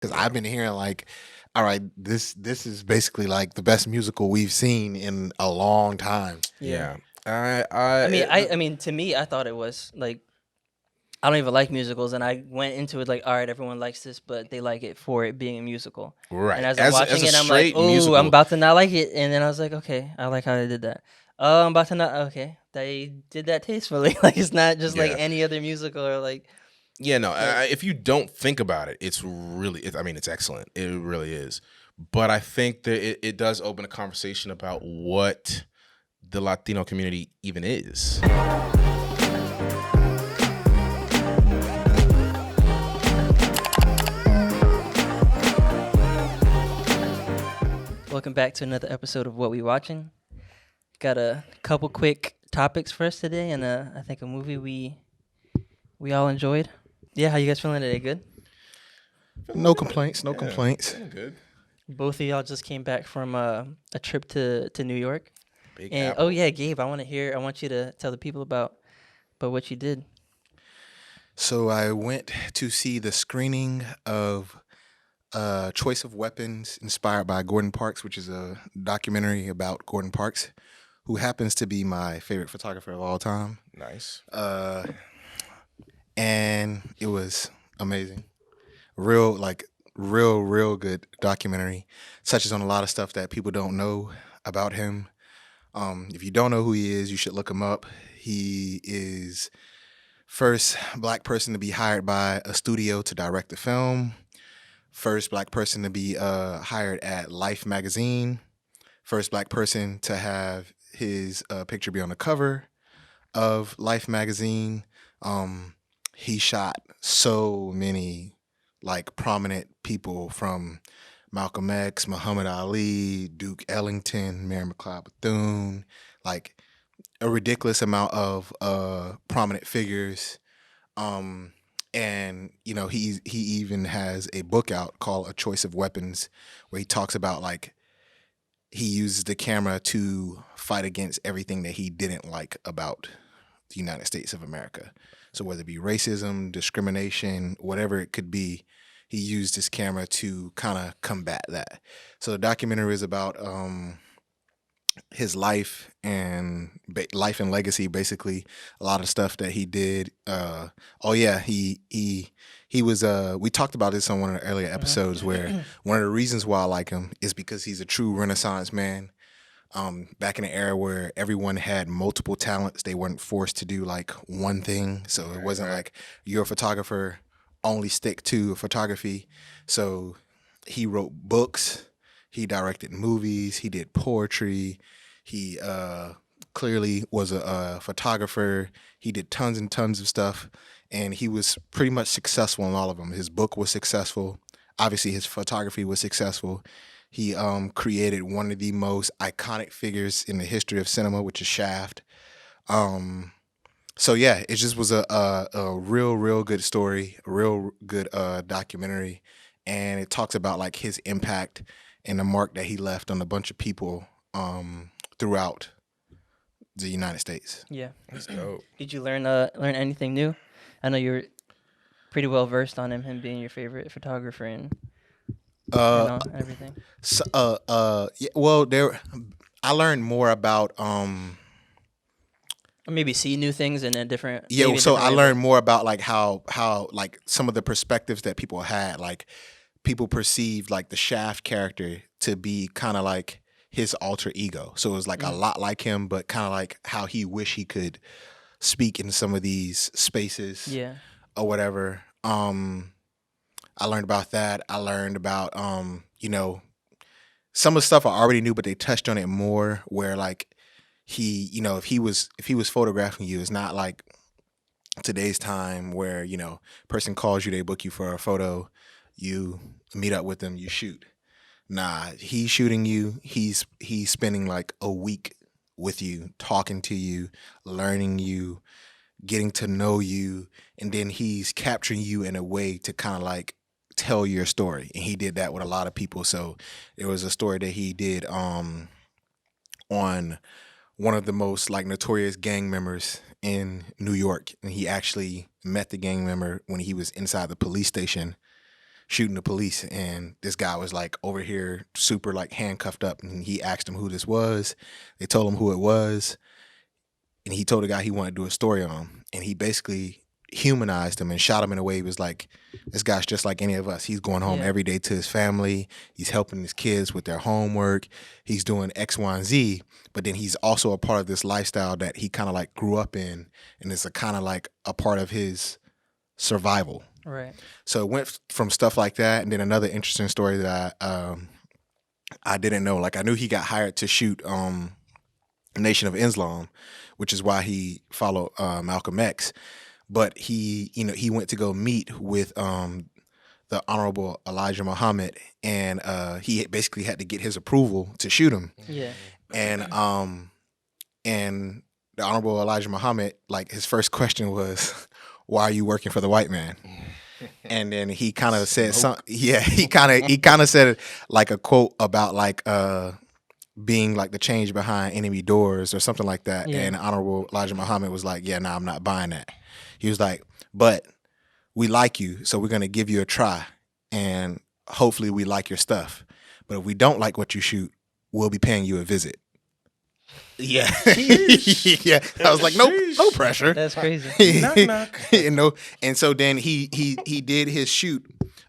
because I've been hearing like, all right, this is basically like the best musical we've seen in a long time. Yeah. Yeah. I I mean, it, I mean, to me, I thought it was like I don't even like musicals, and I went into it like, all right, everyone likes this, but they like it for it being a musical. And right as I'm as watching a it, I'm like, straight oh, I'm musical. about to not like it, and then I was like, okay, I like how they did that. Oh, I'm about to not. Okay, they did that tastefully. Like it's not just like Yeah. any other musical or like. Yeah, no. Like If you don't think about it, it's really. I mean, it's excellent. It really is. But I think that it does open a conversation about what the Latino community even is. Welcome back to another episode of What We Watching. Got a couple quick topics for us today, and I think a movie we all enjoyed. Yeah, how you guys feeling today? Good. No complaints. No complaints. Feeling good. Both of y'all just came back from a trip to New York. Big And Apple. oh yeah, Gabe, I want you to tell the people about what you did. So I went to see the screening of Choice of Weapons, inspired by Gordon Parks, which is a documentary about Gordon Parks, who happens to be my favorite photographer of all time. Nice. And it was amazing. Real good documentary. Touches on a lot of stuff that people don't know about him. If you don't know who he is, you should look him up. He is first black person to be hired by a studio to direct a film. First black person to be hired at Life magazine. First black person to have his picture be on the cover of Life magazine. He shot so many like prominent people, from Malcolm X, Muhammad Ali, Duke Ellington, Mary McLeod Bethune, like a ridiculous amount of prominent figures. And you know, he even has a book out called A Choice of Weapons, where he talks about like he uses the camera to fight against everything that he didn't like about the United States of America. So whether it be racism, discrimination, whatever it could be, he used his camera to kind of combat that. So the documentary is about his life and legacy, basically a lot of stuff that he did. He was we talked about this on one of the earlier episodes, where one of the reasons why I like him is because he's a true Renaissance man. Back in an era where everyone had multiple talents, they weren't forced to do like one thing. So it wasn't like you're a photographer, only stick to photography. So he wrote books, he directed movies, he did poetry, he clearly was a photographer. He did tons and tons of stuff, and he was pretty much successful in all of them. His book was successful. Obviously, his photography was successful. He created one of the most iconic figures in the history of cinema, which is Shaft. So yeah, it just was a real good story, a real good documentary, and it talks about like his impact and the mark that he left on a bunch of people throughout the United States. Yeah. Let's go. Did you learn anything new? I know you're pretty well versed on him being your favorite photographer and everything. So, yeah, well, I learned more about Or maybe see new things in a different. yeah. maybe a So different I way, learned more about like how like some of the perspectives that people had. Like people perceived like the Shaft character to be kind of like his alter ego. So it was like a lot like him, but kind of like how he wish he could speak in some of these spaces. Yeah. Or whatever. I learned about that. I learned about you know, some of the stuff I already knew, but they touched on it more. Where like he, you know, if he was photographing you, it's not like today's time where, you know, person calls you, they book you for a photo, you meet up with them, you shoot. Nah, he's shooting you. He's spending like a week with you, talking to you, learning you, getting to know you, and then he's capturing you in a way to kind of like tell your story. And he did that with a lot of people. So there was a story that he did on one of the most like notorious gang members in New York, and he actually met the gang member when he was inside the police station shooting the police, and this guy was like over here super like handcuffed up, and he asked him who this was. They told him who it was, and he told the guy he wanted to do a story on him, and he basically humanized him and shot him in a way he was like, this guy's just like any of us. He's going home every day to his family. He's helping his kids with their homework. He's doing X, Y, and Z. But then he's also a part of this lifestyle that he kind of like grew up in, and it's a kind of like a part of his survival. Right. So it went from stuff like that, and then another interesting story that I didn't know. Like I knew he got hired to shoot Nation of Islam, which is why he followed Malcolm X. But he went to go meet with the Honorable Elijah Muhammad, and he basically had to get his approval to shoot him. Yeah. And the Honorable Elijah Muhammad, like his first question was, "Why are you working for the white man?" And then he kind of said something. Yeah, he kind of said like a quote about like being like the change behind enemy doors or something like that. Yeah. And Honorable Elijah Muhammad was like, "Yeah, nah, I'm not buying that." He was like, "But we like you, so we're gonna give you a try, and hopefully we like your stuff. But if we don't like what you shoot, we'll be paying you a visit." Yeah, yeah. I was like, no pressure. That's crazy. Knock, knock. And so then he did his shoot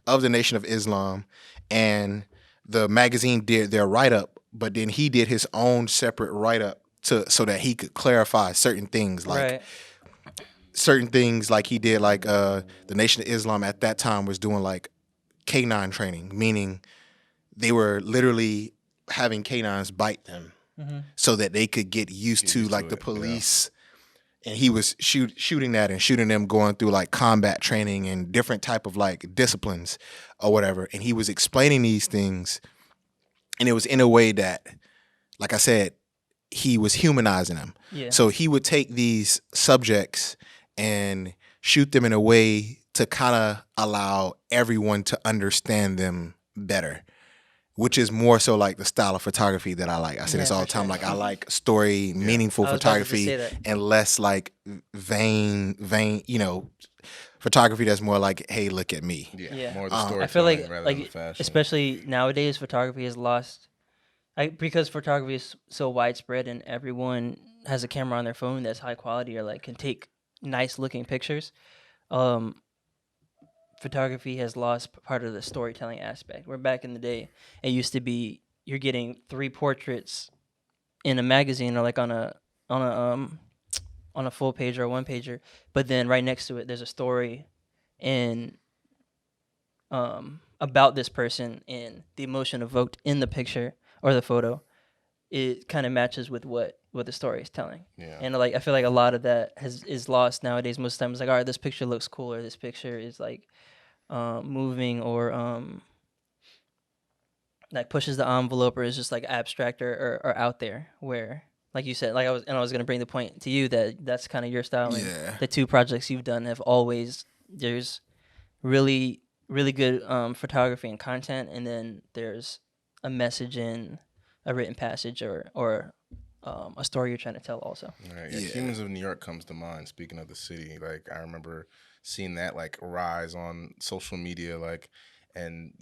of the Nation of Islam, and the magazine did their write up, but then he did his own separate write up so that he could clarify certain things, like Right. certain things like he did, like the Nation of Islam at that time was doing like canine training, meaning they were literally having canines bite them so that they could get used to like the police. And he was shooting that and shooting them going through like combat training and different type of like disciplines or whatever. And he was explaining these things, and it was in a way that, like I said, he was humanizing them. Yeah. So he would take these subjects and shoot them in a way to kind of allow everyone to understand them better, which is more so like the style of photography that I like. I say this Yeah, all for the time. sure. Like I like story, meaningful I was about to photography, say that. and less like vain, photography that's more like, hey, look at me. Yeah. More the I feel like storytelling rather than the fashion. especially nowadays, photography has lost. Because photography is so widespread and everyone has a camera on their phone that's high quality or like can take nice looking pictures. Photography has lost part of the storytelling aspect. Where back in the day, it used to be you're getting 3 portraits in a magazine or like on a full page or a 1-pager, but then right next to it there's a story and about this person, and the emotion evoked in the picture or the photo, it kind of matches with what the story is telling. Yeah. And like I feel like a lot of that is lost nowadays. Most of the time it's like, all right, this picture looks cool, or this picture is like moving, or like pushes the envelope, or is just like abstract or out there. Where, like you said, like I was gonna bring the point to you that that's kind of your style. And Yeah. the 2 projects you've done have always, there's really good photography and content, and then there's a message in a written passage or a story you're trying to tell also. Right, yeah. Humans of New York comes to mind. Speaking of the city, like I remember seeing that like rise on social media, like, and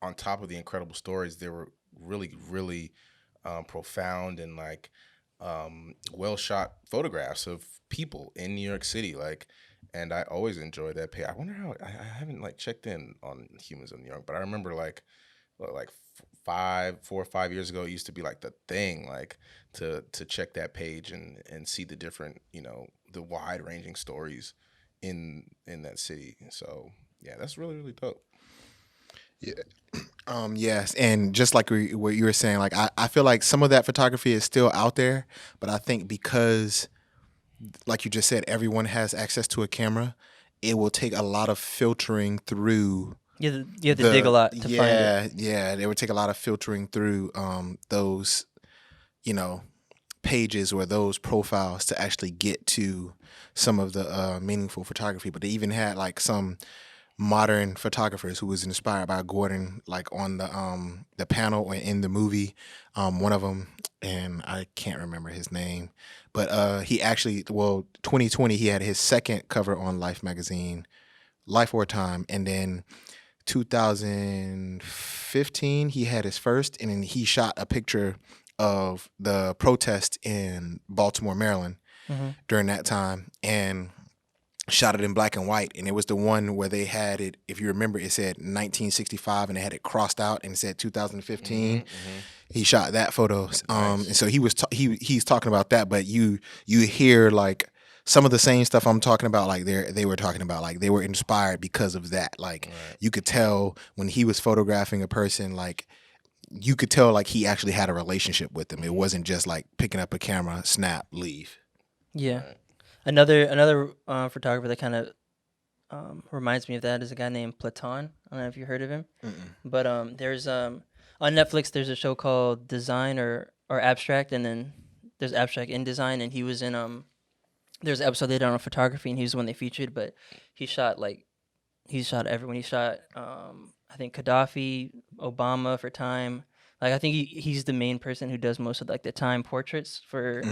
on top of the incredible stories, there were really profound and like well shot photographs of people in New York City, like. And I always enjoy that page. I wonder how I haven't like checked in on Humans of New York, but I remember like 4 or 5 years ago, it used to be like the thing, like to check that page and see the different, the wide ranging stories in that city. So yeah, that's really dope. Yeah. Yes, and just like what you were saying, like I feel like some of that photography is still out there, but I think because, like you just said, everyone has access to a camera, it will take a lot of filtering through. You have to dig a lot to find it. Yeah, it would take a lot of filtering through those, pages or those profiles to actually get to some of the meaningful photography. But they even had like some modern photographers who was inspired by Gordon, like on the panel or in the movie. One of them, and I can't remember his name, but he actually, 2020, he had his second cover on Life magazine, Life or Time, and then 2015 he had his first, and then he shot a picture of the protest in Baltimore, Maryland Mm-hmm. during that time, and shot it in black and white. And it was the one where they had it, if you remember, it said 1965 and they had it crossed out and it said 2015. He shot that photo. Nice. And so he's talking about that, but you hear like some of the same stuff I'm talking about, like they were talking about, like they were inspired because of that. Like you could tell when he was photographing a person, like you could tell like he actually had a relationship with them. It wasn't just like picking up a camera, snap, leave. Yeah. Another photographer that kind of reminds me of that is a guy named Platon. I don't know if you heard of him, but there's on Netflix there's a show called Design or Abstract, and then there's Abstract in Design, and he was in there's an episode they did on photography, and he was the one they featured, but he shot everyone. He shot I think Gaddafi, Obama for Time. Like I think he's the main person who does most of like the Time portraits for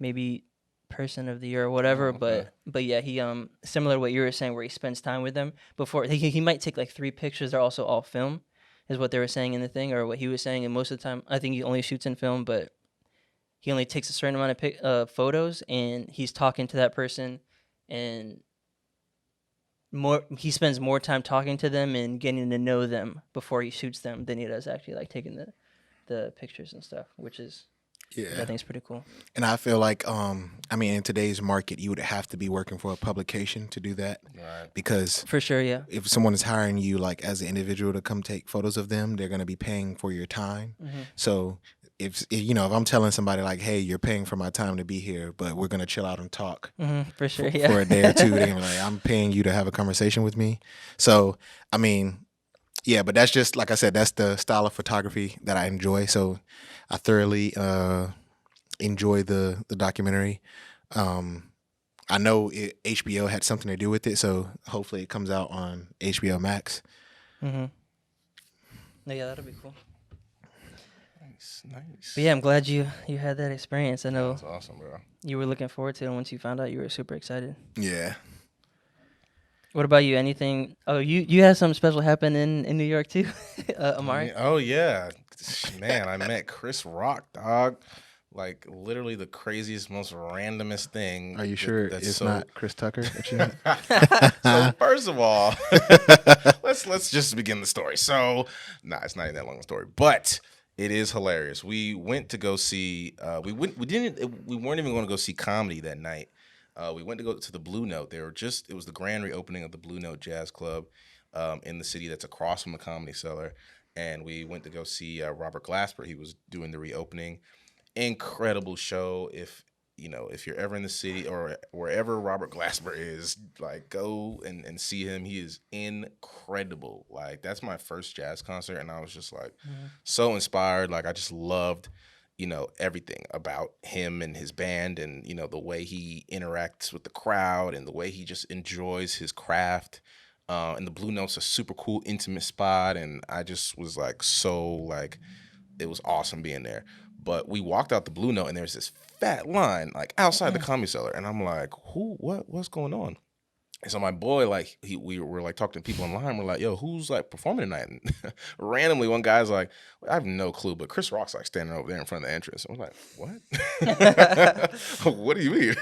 maybe person of the year or whatever. Okay. But yeah, he similar to what you were saying, where he spends time with them before he might take like 3 pictures. They're also all film, is what they were saying in the thing, or what he was saying. And most of the time, I think he only shoots in film, but he only takes a certain amount of photos, and he's talking to that person, and he spends more time talking to them and getting to know them before he shoots them than he does actually like taking the pictures and stuff, which is I think is pretty cool. And I feel like I mean in today's market you would have to be working for a publication to do that. Right. Because For sure, yeah. if someone is hiring you like as an individual to come take photos of them, they're going to be paying for your time. So if I'm telling somebody like, hey, you're paying for my time to be here, but we're going to chill out and talk For sure, yeah. for a day or two, they're gonna be like, I'm paying you to have a conversation with me. So I mean, yeah, but that's just like I said, that's the style of photography that I enjoy. So I thoroughly enjoy the documentary. I know HBO had something to do with it, so hopefully it comes out on HBO Max. No, yeah, that'll be cool. Nice. But yeah, I'm glad you had that experience. I know That's awesome, bro. you were looking forward to it, and once you found out, you were super excited. Yeah. What about you? Anything? Oh, you had something special happen in New York too, Omari? Oh yeah, man! I met Chris Rock, dog. Like literally the craziest, most randomest thing. Are you sure it's not Chris Tucker that you met? So first of all, let's just begin the story. So, it's not even that long a story, but it is hilarious. We went to go see. We weren't even going to go see comedy that night. We went to go to the Blue Note. It was the grand reopening of the Blue Note Jazz Club in the city that's across from the Comedy Cellar, and we went to go see Robert Glasper. He was doing the reopening. Incredible show. If you're ever in the city or wherever Robert Glasper is, like go and see him. He is incredible. Like that's my first jazz concert, and I was just like so inspired. Like I just loved everything about him and his band, and the way he interacts with the crowd and the way he just enjoys his craft. And the Blue Note's a super cool, intimate spot, and I just was like it was awesome being there. But we walked out the Blue Note, and there's this fat line like outside the Comedy Cellar, and I'm like, what's going on? And so my boy, like, we were like talking to people online. We're like, yo, who's like performing tonight? And randomly, one guy's like, I have no clue, but Chris Rock's like standing over there in front of the entrance. I'm like, what? What do you mean?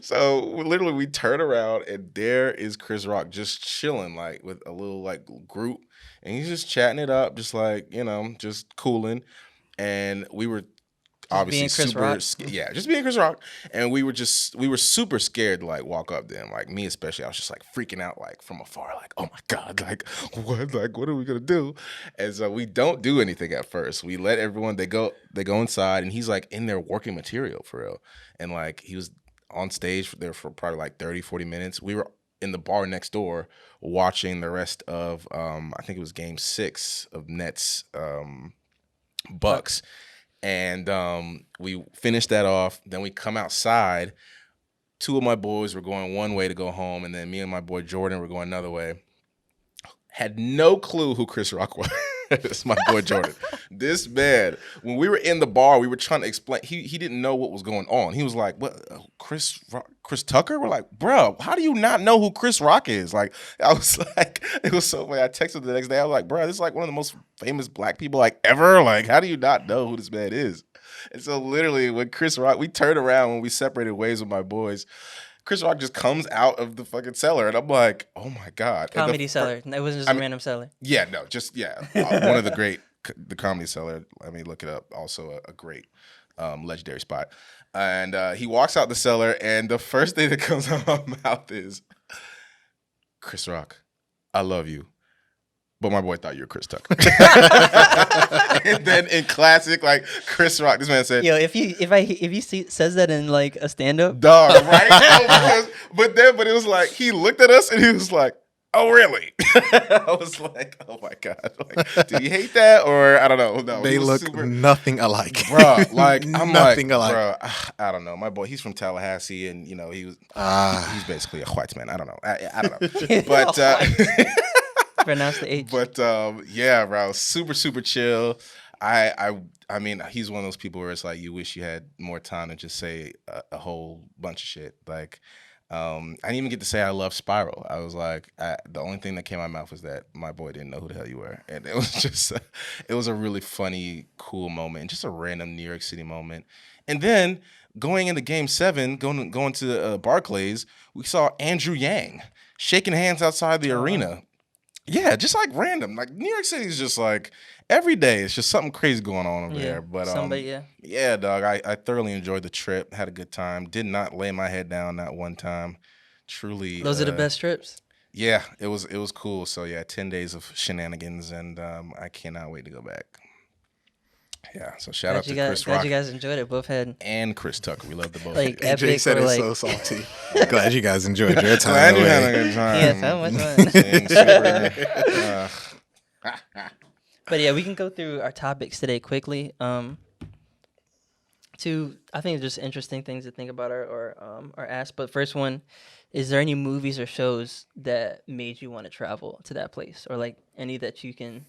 So literally, we turn around, and there is Chris Rock just chilling, like with a little like group, and he's just chatting it up, just like just cooling. And we were obviously just being Chris Rock, and we were super scared to like walk up to him. Like me especially, I was just like freaking out like from afar, like, oh my God, like what are we gonna do? And so we don't do anything at first. We let everyone they go inside, and he's like in there working material for real. And like he was on stage there for probably like 30-40 minutes. We were in the bar next door watching the rest of I think it was game 6 of Nets Bucks. And we finished that off. Then we come outside. 2 of my boys were going one way to go home, and then me and my boy Jordan were going another way. Had no clue who Chris Rock was. That's my boy Jordan. This man, when we were in the bar, we were trying to explain. He didn't know what was going on. He was like, "What? Chris Tucker?" We're like, "Bro, how do you not know who Chris Rock is?" Like, I was like, it was so funny. I texted the next day. I was like, "Bro, this is like one of the most famous black people like ever. Like, how do you not know who this man is?" And so literally, when Chris Rock, we turned around when we separated ways with my boys. Chris Rock just comes out of the fucking cellar, and I'm like, "Oh my god!" Comedy Cellar. It wasn't just a random cellar. Yeah, no, just one of the great, the Comedy Cellar. Let me look it up. Also a great, legendary spot. And he walks out the cellar, and the first thing that comes out of my mouth is, "Chris Rock, I love you, but my boy thought you were Chris Tucker." And then in classic like Chris Rock, this man said, Yo, if he says that in like a stand up, "Dog, right?" But it was like he looked at us and he was like, "Oh, really?" I was like, "Oh my god!" Like, do you hate that or I don't know? No, They look nothing alike, bro. Like I'm nothing like, alike. bro. I don't know. My boy, he's from Tallahassee, and you know he's basically a white man. I don't know. I don't know. But pronounce the H. But yeah, bro, super chill. I mean, he's one of those people where it's like you wish you had more time to just say a whole bunch of shit. Like, I didn't even get to say I love Spiral. I was like, the only thing that came out of my mouth was that my boy didn't know who the hell you were, and it was just, it was a really funny, cool moment, just a random New York City moment. And then going into Game 7, going to Barclays, we saw Andrew Yang shaking hands outside the arena. Yeah, just like random. Like New York City is just like every day. It's just something crazy going on over there. But yeah, dog. I thoroughly enjoyed the trip. Had a good time. Did not lay my head down not one time. Truly, those are the best trips. Yeah, it was cool. So yeah, 10 days of shenanigans, and I cannot wait to go back. Yeah, so shout out to Chris Rock. Glad you guys enjoyed it. Both had and Chris Tucker. We love the both. Like AJ said it's so salty. Glad you guys enjoyed your time. Glad you had a good time. Yeah, so much fun. But yeah, we can go through our topics today quickly. Two, I think, just interesting things to think about or ask. But first one, is there any movies or shows that made you want to travel to that place, or like any that you can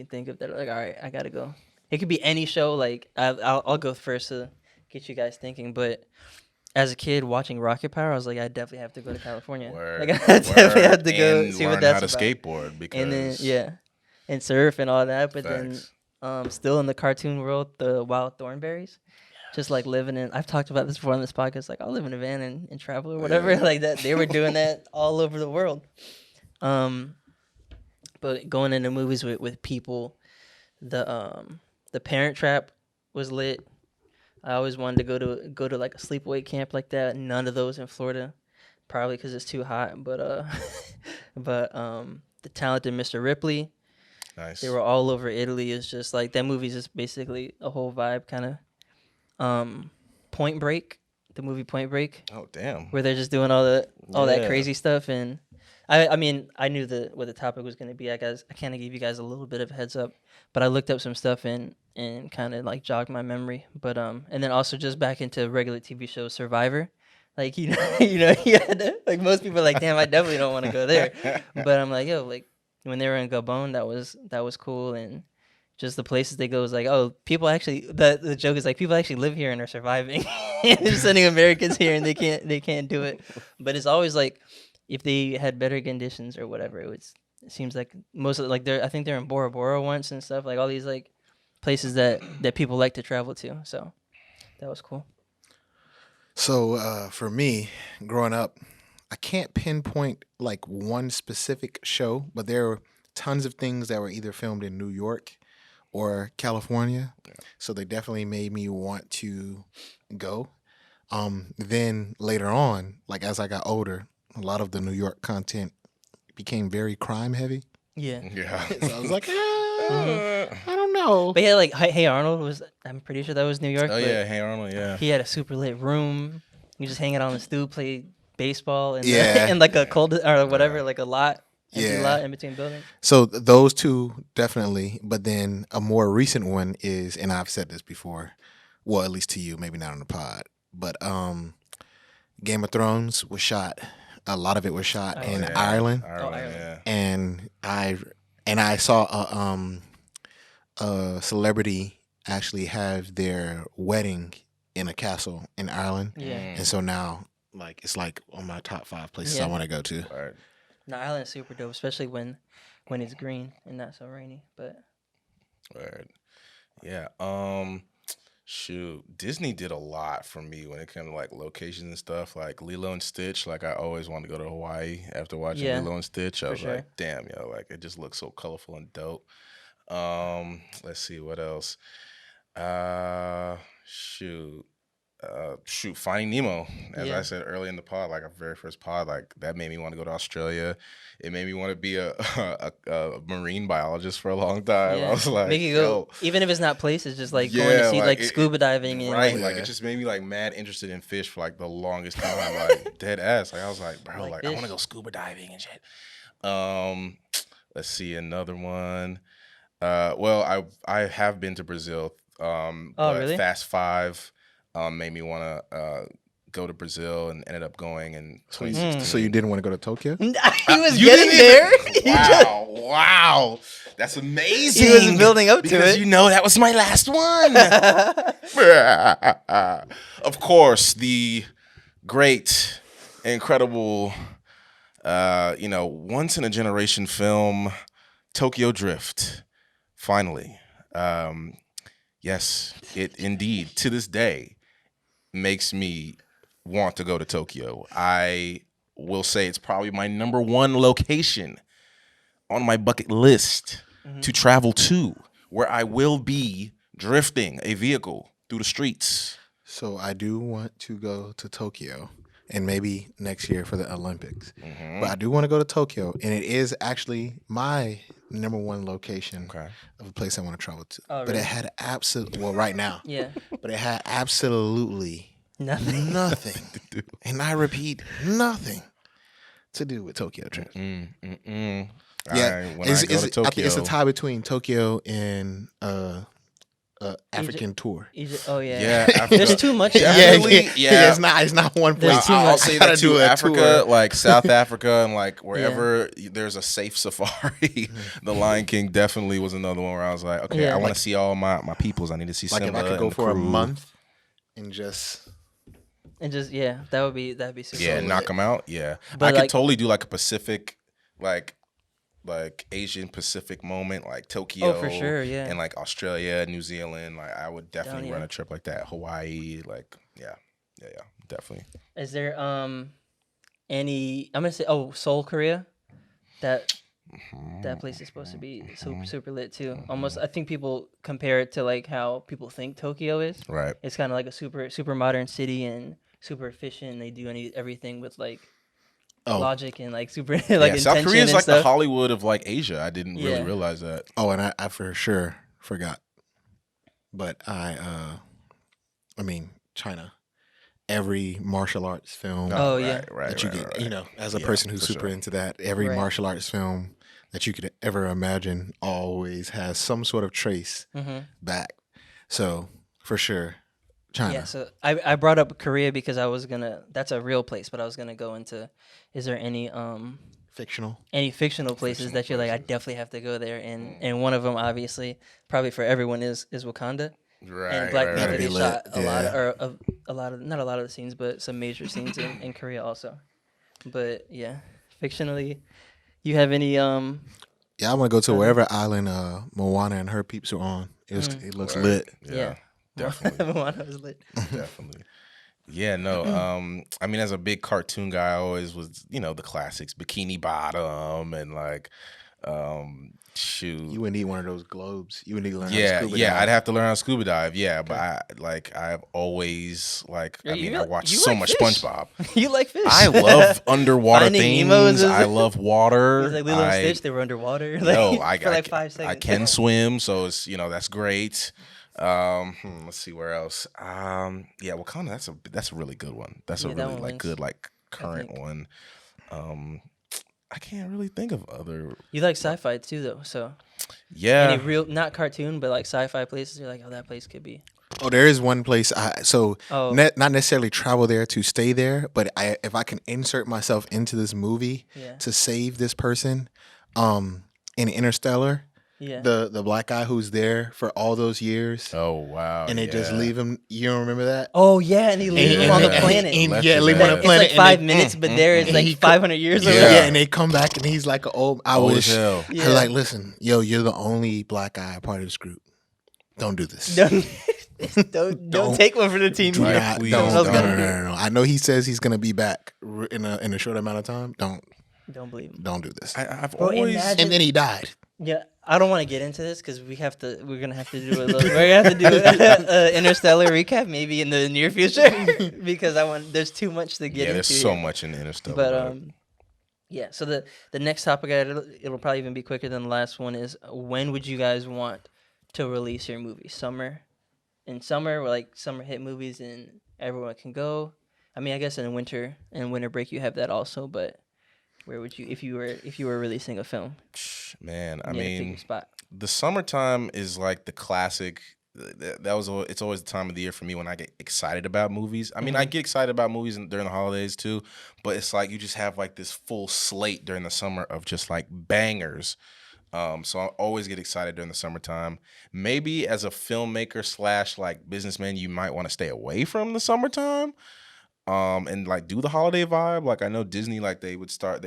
think of that are like, all right, I gotta go. It could be any show. Like I'll go first to get you guys thinking. But as a kid watching Rocket Power, I was like, I definitely have to go to California. Word, like I definitely have to go and see learn what that's how to about. skateboard because And then and surf and all that. But Facts. then still in the cartoon world, the Wild Thornberries. Just like living in, I've talked about this before on this podcast. Like I'll live in a van and travel or whatever. Yeah. Like that, they were doing that all over the world. But going into movies with people, the Parent Trap was lit. I always wanted to go to like a sleepaway camp like that. None of those in Florida, probably because it's too hot. But the Talented Mr. Ripley. Nice. They were all over Italy. It's just like that movie's just basically a whole vibe kind of. Point Break, the movie Point Break. Oh damn! Where they're just doing all that crazy stuff, and I mean I knew what the topic was going to be. I kind of gave you guys a little bit of a heads up, but I looked up some stuff and kind of like jogged my memory. But and then also just back into regular TV shows, Survivor. Like you had to, like most people are like, damn, I definitely don't want to go there. But I'm like, yo, like when they were in Gabon, that was cool. And just the places they go is like, oh, people actually. The joke is like people actually live here and are surviving. They're sending Americans here and they can't do it. But it's always like if they had better conditions or whatever. It seems like most of like I think they're in Bora Bora once and stuff, like all these like places that people like to travel to. So that was cool. So for me, growing up, I can't pinpoint like one specific show, but there were tons of things that were either filmed in New York or California. Yeah. So they definitely made me want to go. Then later on, like as I got older, a lot of the New York content became very crime heavy. Yeah. So I was like, I don't know. But yeah, like Hey Arnold I'm pretty sure that was New York. Oh yeah, Hey Arnold, yeah. He had a super lit room. You just hang out on the stoop, play baseball, and yeah. in like a cold or whatever, like a lot. Lot in between buildings. So those two definitely, but then a more recent one is, and I've said this before, well, at least to you, maybe not on the pod, but Game of Thrones was shot. A lot of it was shot in Ireland. Ireland. And I saw a celebrity actually have their wedding in a castle in Ireland, Yeah. and so now like it's like on my top 5 places I Yeah. want to go to. Right. No, Island's super dope, especially when it's green and not so rainy. But Right. Yeah. Shoot, Disney did a lot for me when it came to like locations and stuff. Like Lilo and Stitch, like I always wanted to go to Hawaii after watching Yeah, Lilo and Stitch. I for was sure. like, damn, yo, like it just looks so colorful and dope. Let's see what else. Shoot. Finding Nemo. As Yeah. I said early in the pod, like our very first pod, like that made me want to go to Australia. It made me want to be a marine biologist for a long time. Yeah. I was like, Make you go, yo, even if it's not places, just like going to yeah, see like, like it- scuba diving and right? like, Like Yeah. it just made me like mad interested in fish for like the longest time. Like dead ass. Like I was like, bro, Like like I want to fish. go scuba diving and shit. Let's see another one. Well, I have been to Brazil. But really? Fast Five made me want to go to Brazil and ended up going in 2016. So you didn't want to go to Tokyo? he was You getting didn't there. even- Wow, that's amazing. He was building up to because it. you know that was my last one. Of course, the great, incredible, once in a generation film, Tokyo Drift. Finally, yes, it indeed to this day makes me want to go to Tokyo. I will say it's probably my number one location on my bucket list to travel to, where I will be drifting a vehicle through the streets. So I do want to go to Tokyo, and maybe next year for the Olympics. Mm-hmm. But I do want to go to Tokyo, and it is actually my number one location Okay. of a place I want to travel to. Oh, But really? it had right now. Yeah. But it had absolutely Nothing. nothing, and I repeat, nothing to do with Tokyo Drift. Yeah, Yeah, when I go to I think Tokyo, it's a tie between Tokyo and African tour. Egypt. Oh yeah. Yeah, There's Africa. too much. Yeah, there. Definitely, yeah. It's not one There's place. too I'll much. say I gotta that do too. a Africa, tour. like South Africa, and like wherever there's a safe safari. The Lion King definitely was another one where I was like, okay, Yeah. I want to see all my peoples. I need to see Like if Simba I could go and the for a crew. month and just And just that'd be super. Yeah, cool. knock them out. Yeah, But I could like- totally do like a Pacific, like Asian Pacific moment, like Tokyo. Oh, for sure, yeah. And like Australia, New Zealand. Like I would definitely Down run here. a trip like that. Hawaii, like yeah, definitely. Is there any? I'm gonna say Seoul, Korea. That place is supposed to be super lit too. Almost, I think people compare it to like how people think Tokyo is. Right. It's kind of like a super modern city and super efficient. And they do everything with like logic and like super like Yeah, South intention Korea is and like the stuff. Hollywood of like Asia. I didn't really Yeah. realize that. Oh, and I for sure forgot. But I mean, China. Every martial arts film Oh, yeah. right. that you right, get, right. as a Yeah, person who's for super sure. into that, every Right. martial arts film that you could ever imagine always has some sort of trace back. So for sure, China. Yeah, so I brought up Korea because I was gonna. That's a real place, but I was gonna go into. Is there any Fictional. fictional places Fictional that you're like, I places. definitely have to go there, and one of them obviously probably for everyone is Wakanda. Right. And Black right, Panther, right. be they lit, shot a lot yeah. of not a lot of the scenes, but some major scenes in Korea also. But yeah, fictionally, you have any Yeah, I want to go to wherever island Moana and her peeps are on. It looks Right. lit. Yeah, definitely. Moana was lit. Definitely. Yeah, no. I mean, as a big cartoon guy, I always was, the classics, Bikini Bottom, and like, shoot. You would need one of those globes. You would need to learn how to Yeah, scuba yeah. dive. I'd have to learn how to scuba dive. Yeah, but I've always Yeah, I watch you so like much fish. SpongeBob. You like fish? I love underwater Finding things. Nemo is just- I love water. It's like Lilo and I- Stitch. They were underwater. No, like, for like 5 seconds. I can swim, so it's that's great. Let's see where else. Yeah, Wakanda. That's a really good one. That's Yeah, a that really one like wins, good like current think. one. I can't really think of other. You like sci-fi too, though. So Yeah, any real, not cartoon, but like sci-fi places, you're like, oh, that place could be. Oh, there is one place. Oh. Not necessarily travel there to stay there, but if I can insert myself into this movie Yeah. to save this person, in Interstellar, Yeah. The black guy who's there for all those years, Oh wow. and they just yeah. leave him. You don't remember that? Oh yeah, and he leaves him on the Yeah. planet. And, Left yeah, his leave him on ass. the It's planet. like 5 and minutes, but there is and like he 500 years they, or Yeah. yeah, whatever. and they come back, and he's like, "Oh, I Old as wish." hell. Yeah. I'm like, listen, yo, you're the only black guy a part of this group. Don't do this. Don't take one for the team. Do here. not. please Don't. Someone else No, gotta no, do no, it. no, no. I know he says he's gonna be back in a short amount of time. Don't believe him. Don't do this. I've Bro, always. imagine- And then he died. Yeah, I don't want to get into this because we're gonna have to do a little. We're gonna have to do a Interstellar recap maybe in the near future because there's too much to get Yeah, into. there's so here. much in Interstellar. But dog. yeah. So the next topic, it'll probably even be quicker than the last one, is when would you guys want to release your movie? In summer, like summer hit movies, and everyone can go. I mean, I guess in winter break you have that also, but where would you if you were releasing a film? Man, I You had to pick mean, your spot. the summertime is like the classic. It's always the time of the year for me when I get excited about movies. I mean, I get excited about movies during the holidays too, but it's like you just have like this full slate during the summer of just like bangers. So I always get excited during the summertime. Maybe as a filmmaker / like businessman, you might want to stay away from the summertime. And like do the holiday vibe. Like I know Disney, like they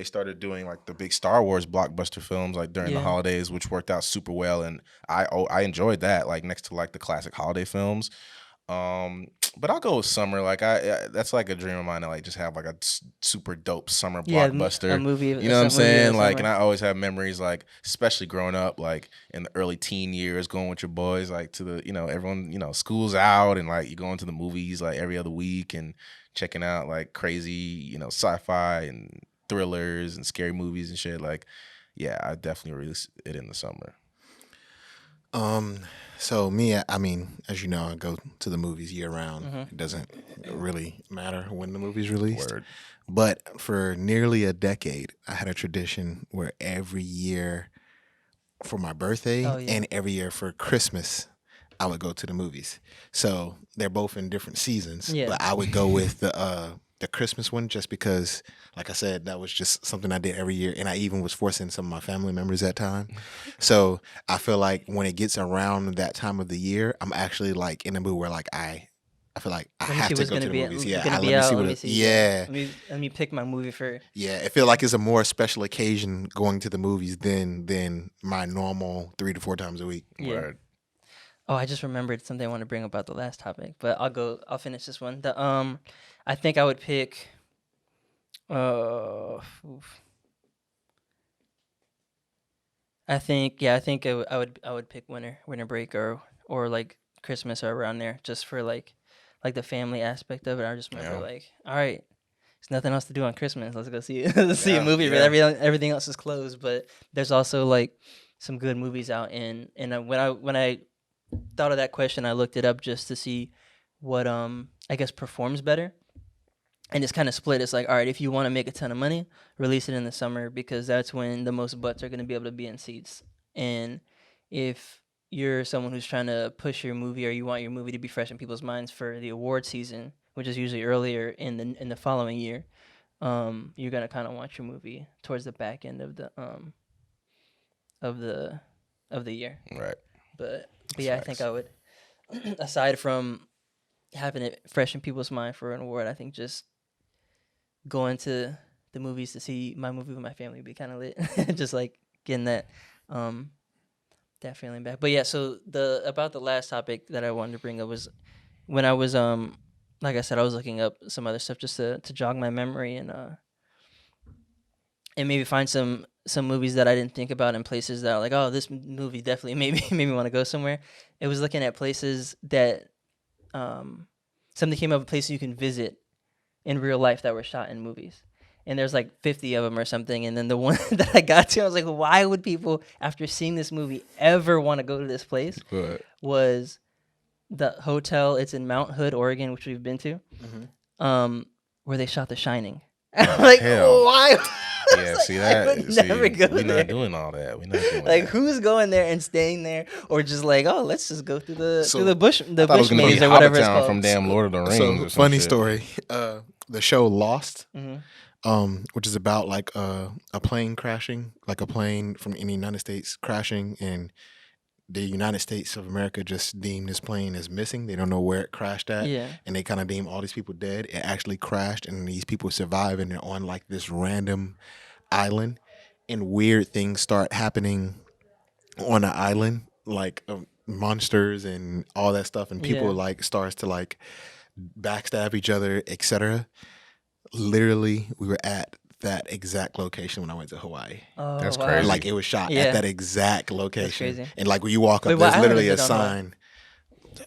started doing like the big Star Wars blockbuster films like during the Yeah. holidays, which worked out super well, and I enjoyed that, like next to like the classic holiday films. But I'll go with summer. Like that's like a dream of mine to like just have like a super dope summer blockbuster. A movie. You know what I'm saying? Like, and I always have memories, like, especially growing up, like in the early teen years, going with your boys, like to the, everyone, school's out, and like you going to the movies like every other week and checking out like crazy, sci-fi and thrillers and scary movies and shit. Like, yeah, I definitely release it in the summer. So me, I mean, as you know, I go to the movies year round. Mm-hmm. It doesn't really matter when the movie's released. Word. But for nearly a decade, I had a tradition where every year for my birthday and every year for Christmas, I would go to the movies. So they're both in different seasons. Yeah. But I would go with the Christmas one just because, like I said, that was just something I did every year. And I even was forcing some of my family members at time. So I feel like when it gets around that time of the year, I'm actually like in a mood where like I feel like I have to go to the movies. Yeah, let me see what it, yeah. Let me pick my movie for. Yeah, I feel like it's a more special occasion going to the movies than my normal 3 to 4 times a week. Yeah. Word. Oh, I just remembered something I want to bring about the last topic, but I'll finish this one. I think I would pick. I think I would pick winter break or like Christmas or around there, just for like the family aspect of it. I just remember like, all right, there's nothing else to do on Christmas. Let's go see see a movie. But everything else is closed. But there's also like some good movies out. And when I thought of that question, I looked it up just to see what I guess performs better. And it's kind of split. It's like, all right, if you want to make a ton of money, release it in the summer because that's when the most butts are going to be able to be in seats. And if you're someone who's trying to push your movie or you want your movie to be fresh in people's minds for the award season, which is usually earlier in the following year, you're going to kind of want your movie towards the back end of the year. Right. But yeah, I think I would, aside from having it fresh in people's mind for an award, I think just going to the movies to see my movie with my family would be kind of lit. Just like getting that feeling back. But yeah, so about the last topic that I wanted to bring up was when I was like I said, I was looking up some other stuff just to jog my memory and maybe find some movies that I didn't think about in places that are like, oh, this movie definitely made me want to go somewhere. It was looking at places that something came up with places you can visit in real life that were shot in movies. And there's like 50 of them or something. And then the one that I got to, I was like, why would people, after seeing this movie, ever want to go to this place? Good. Was the hotel, it's in Mount Hood, Oregon, which we've been to, where they shot The Shining. I'm like, Hell. why? Yeah, Like, see I that? would never go We're there. not doing all that. We're not doing Like, that. who's going there and staying there, or just like, oh, let's just go through the So, through the bush, the I thought it was bush gonna be maze or whatever it's Hobbitown called. from damn Lord of the Rings. So or some funny shit. story. The show Lost. Mhm. which is about like a plane crashing, like a plane from in the United States crashing, and the United States of America just deemed this plane as missing. They don't know where it crashed at, Yeah. and they kind of deem all these people dead. It actually crashed, and these people survive, and they're on like this random island, and weird things start happening on the island, like monsters and all that stuff, and people Yeah. like starts to like backstab each other, etc. Literally, we were at that exact location when I went to Hawaii. Oh, That's wow. crazy. Like it was shot Yeah. at that exact location. crazy. And like when you walk up, Wait, what there's island literally is a it on Hawaii? sign.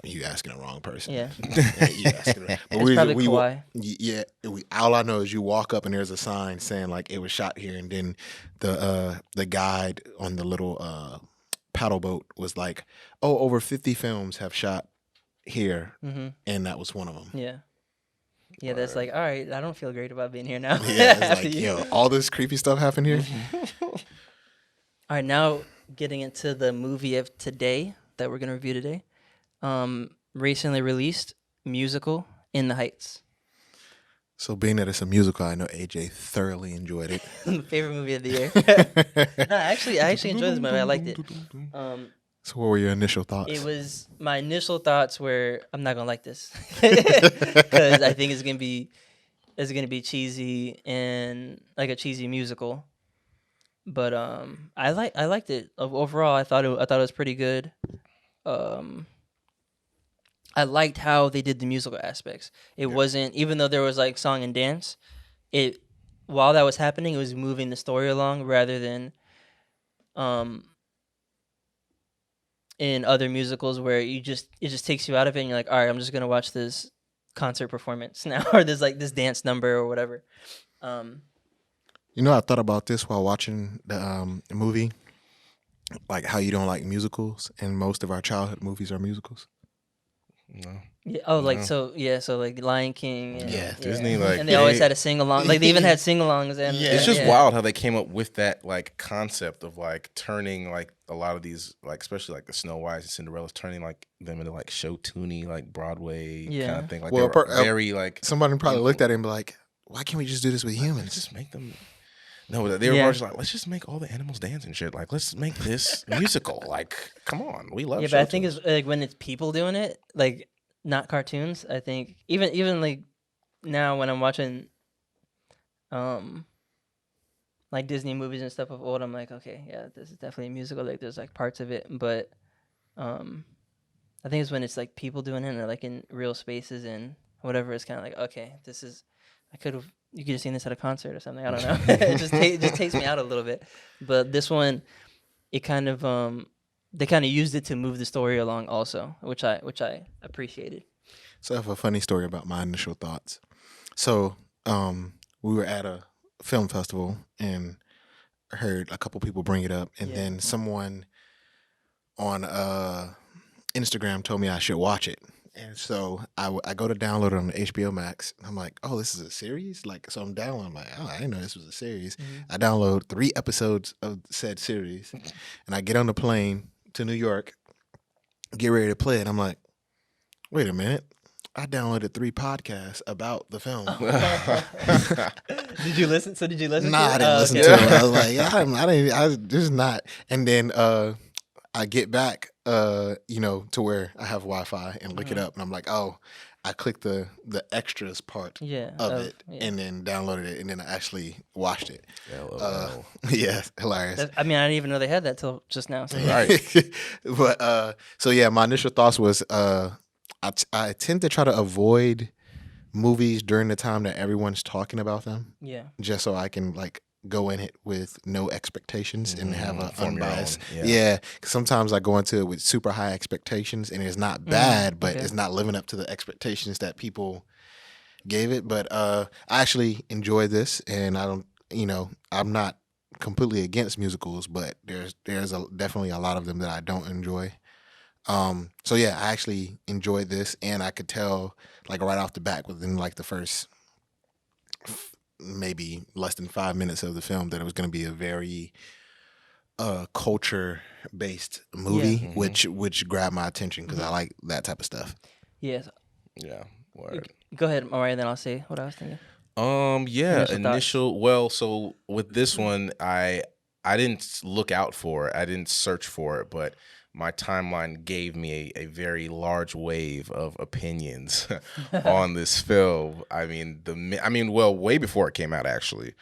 You asking the wrong person. Yeah. You asking the- but It's probably we Kauai. yeah. All I know is you walk up and there's a sign saying like it was shot here, and then the guide on the little paddle boat was like, "Oh, over 50 films have shot here," Mm-hmm. and that was one of them. Yeah. Yeah, that's like, all right, I don't feel great about being here now. Yeah, it's After like, you. yo, all this creepy stuff happened here. All right, now getting into the movie of today that we're going to review today. Recently released musical In the Heights. So being that it's a musical, I know AJ thoroughly enjoyed it. Favorite movie of the year. No, I actually enjoyed this movie. I liked it. So what were your initial thoughts? It was my initial thoughts were I'm not gonna like this because I think it's gonna be cheesy and like a cheesy musical. But I liked it overall. I thought it was pretty good. I liked how they did the musical aspects. It wasn't, even though there was like song and dance, while that was happening, it was moving the story along rather than in other musicals where it just takes you out of it and you're like, all right, I'm just gonna watch this concert performance now or this dance number or whatever. You know, I thought about this while watching the movie, like how you don't like musicals, and most of our childhood movies are musicals. No. Yeah. Oh, like No. so like Lion King. And, Yeah, Disney, like, and they always they- had a sing along. Like they even had sing alongs. And Yeah. It's just yeah. wild how they came up with that like concept of like turning like a lot of these like especially like the Snow Whites and Cinderellas turning like them into like show tuney like Broadway kind Yeah. of thing. Like Well, they were very like Somebody probably looked at it and be like, "Why can't we just do this with let's humans?" just make them. No, they were Yeah. more just like, let's just make all the animals dance and shit. Like, let's make this musical. Like, come on, we love. Yeah, but I think it's like when it's people doing it, like not cartoons. I think even like now when I'm watching, like Disney movies and stuff of old, I'm like, okay, yeah, this is definitely a musical. Like there's like parts of it, but I think it's when it's like people doing it or like in real spaces and whatever. It's kind of like, okay, this is. You could have seen this at a concert or something. I don't know. It just takes me out a little bit. But this one, it kind of they kind of used it to move the story along also, which I appreciated. So I have a funny story about my initial thoughts. So we were at a film festival and heard a couple people bring it up, and Yeah. then someone on Instagram told me I should watch it. And so I go to download it on the HBO Max. I'm like, oh, this is a series? Like, so I'm downloading. I'm like, oh, I didn't know this was a series. I download 3 episodes of said series, and I get on the plane to New York, get ready to play it. I'm like, wait a minute. I downloaded 3 podcasts about the film. Did you listen? So did you listen? Nah, to I it? didn't Oh, listen okay. to it. I was like, I was just not. And then I get back, to where I have Wi-Fi and look it up, and I'm like, oh, I clicked the extras part Yeah. of it, yeah. and then downloaded it, and then I actually watched it. LOL. Yeah, hilarious. I mean, I didn't even know they had that till just now. So Right. But so yeah, my initial thoughts was I tend to try to avoid movies during the time that everyone's talking about them, yeah. just so I can like go in it with no expectations and have a Form your unbiased. own, Yeah, because sometimes I go into it with super high expectations and it's not bad, but okay. it's not living up to the expectations that people gave it. But I actually enjoyed this, and I'm not completely against musicals, but there's definitely a lot of them that I don't enjoy. So yeah, I actually enjoyed this, and I could tell like right off the bat within like the first maybe less than 5 minutes of the film that it was going to be a very culture based movie, which grabbed my attention because I like that type of stuff. Yes. Yeah. Word. Go ahead, Omari, then I'll say what I was thinking. Yeah, Initial thoughts. so with this one, I didn't look out for it. I didn't search for it, but my timeline gave me a very large wave of opinions on this film. Well, way before it came out, actually.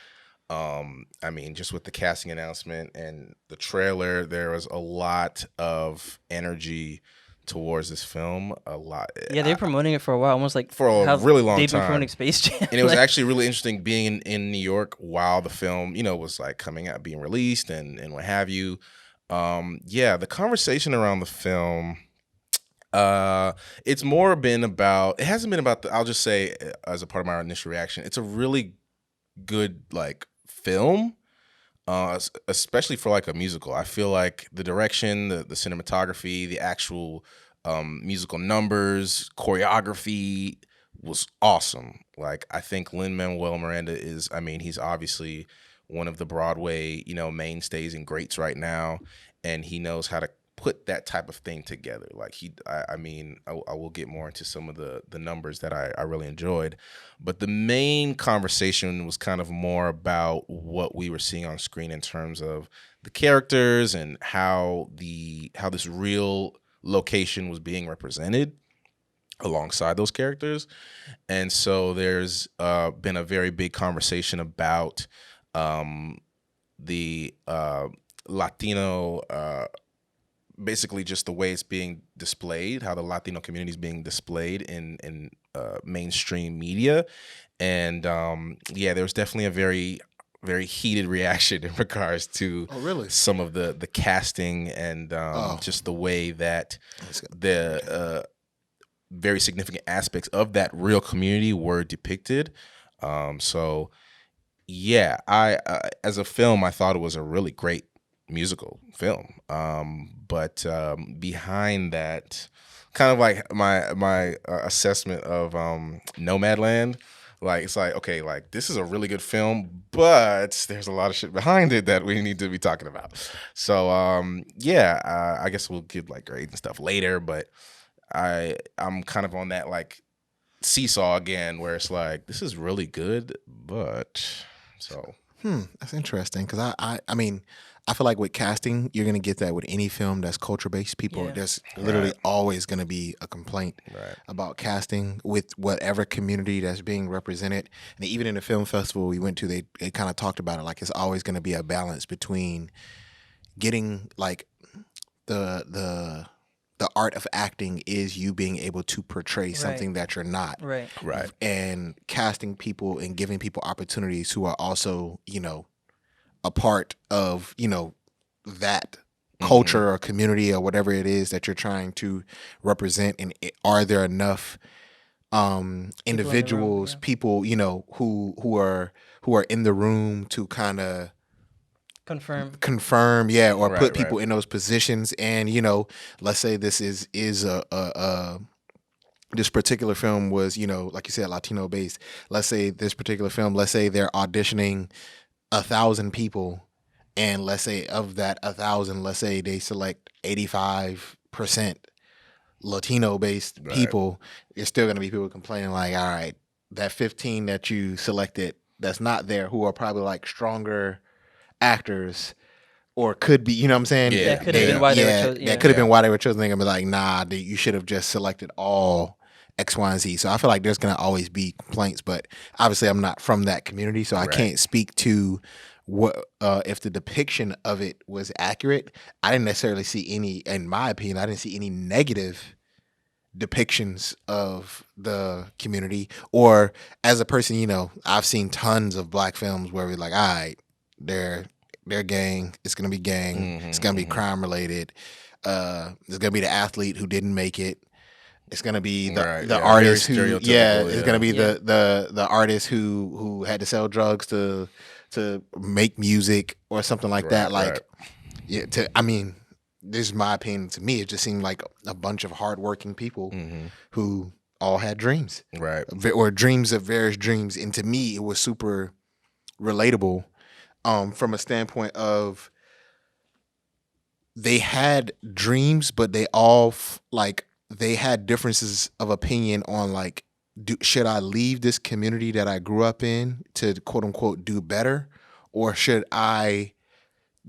Just with the casting announcement and the trailer, there was a lot of energy towards this film. A lot. Yeah, they were promoting it for a while, almost like For a how really long they've been time. promoting Space Jam. And it was Like, actually really interesting being in New York while the film, was like coming out, being released and what have you. Yeah, the conversation around the film, it's more been about, it hasn't been about I'll just say as a part of my initial reaction, it's a really good like film, especially for like a musical. I feel like the direction, the cinematography, the actual musical numbers, choreography was awesome. Like I think Lin-Manuel Miranda he's obviously one of the Broadway, mainstays and greats right now, and he knows how to put that type of thing together. Like I will get more into some of the numbers that I really enjoyed, but the main conversation was kind of more about what we were seeing on screen in terms of the characters and how this real location was being represented alongside those characters. And so there's been a very big conversation about the Latino, basically just the way it's being displayed, how the Latino community is being displayed in mainstream media. And yeah, there was definitely a very, very heated reaction in regards to Oh, really? some of the casting and just the way that the very significant aspects of that real community were depicted. So yeah, I as a film, I thought it was a really great musical film. But behind that, kind of like my assessment of Nomadland, like it's like, okay, like this is a really good film, but there's a lot of shit behind it that we need to be talking about. So yeah, I guess we'll give like grades and stuff later, but I'm kind of on that like seesaw again, where it's like this is really good, but so That's interesting because I feel like with casting, you're gonna get that with any film that's culture based. People, Yeah. there's literally Right. always gonna be a complaint Right. about casting with whatever community that's being represented. And even in the film festival we went to, they kind of talked about it. Like it's always gonna be a balance between getting like the the art of acting is you being able to portray something that you're not, right. Right. and casting people and giving people opportunities who are also, a part of, that culture or community or whatever it is that you're trying to represent. And are there enough individuals, yeah. people, who are in the room to kind of confirm, yeah, or Right, put people right. in those positions. And let's say this is a this particular film was, like you said, Latino based. Let's say this particular film, let's say they're auditioning 1,000 people, and let's say of that 1,000, let's say they select 85% Latino based Right. people. There's still going to be people complaining like, all right, that 15 that you selected that's not there, who are probably like stronger actors, or could be, you know what I'm saying? Yeah, That could have been why they were chosen. That Yeah. could have Yeah. been why they were chosen. They're gonna be like, nah, you should have just selected all X, Y, and Z. So I feel like there's gonna always be complaints, but obviously I'm not from that community, so I Right. can't speak to what if the depiction of it was accurate. I didn't necessarily see any, in my opinion, I didn't see any negative depictions of the community. Or as a person, I've seen tons of black films where we're like, all right, they're gang, it's gonna be gang, it's gonna be crime related, it's gonna be the athlete who didn't make it, it's gonna be the Right, the yeah, artist very who, stereotypical, it's yeah. gonna be Yeah. the artist who had to sell drugs to make music or something like that. Right, Like, right. yeah, this is my opinion. To me, it just seemed like a bunch of hardworking people who all had dreams, Right. or dreams of various dreams. And to me, it was super relatable, from a standpoint of they had dreams, but they all they had differences of opinion on like should I leave this community that I grew up in to quote unquote do better, or should I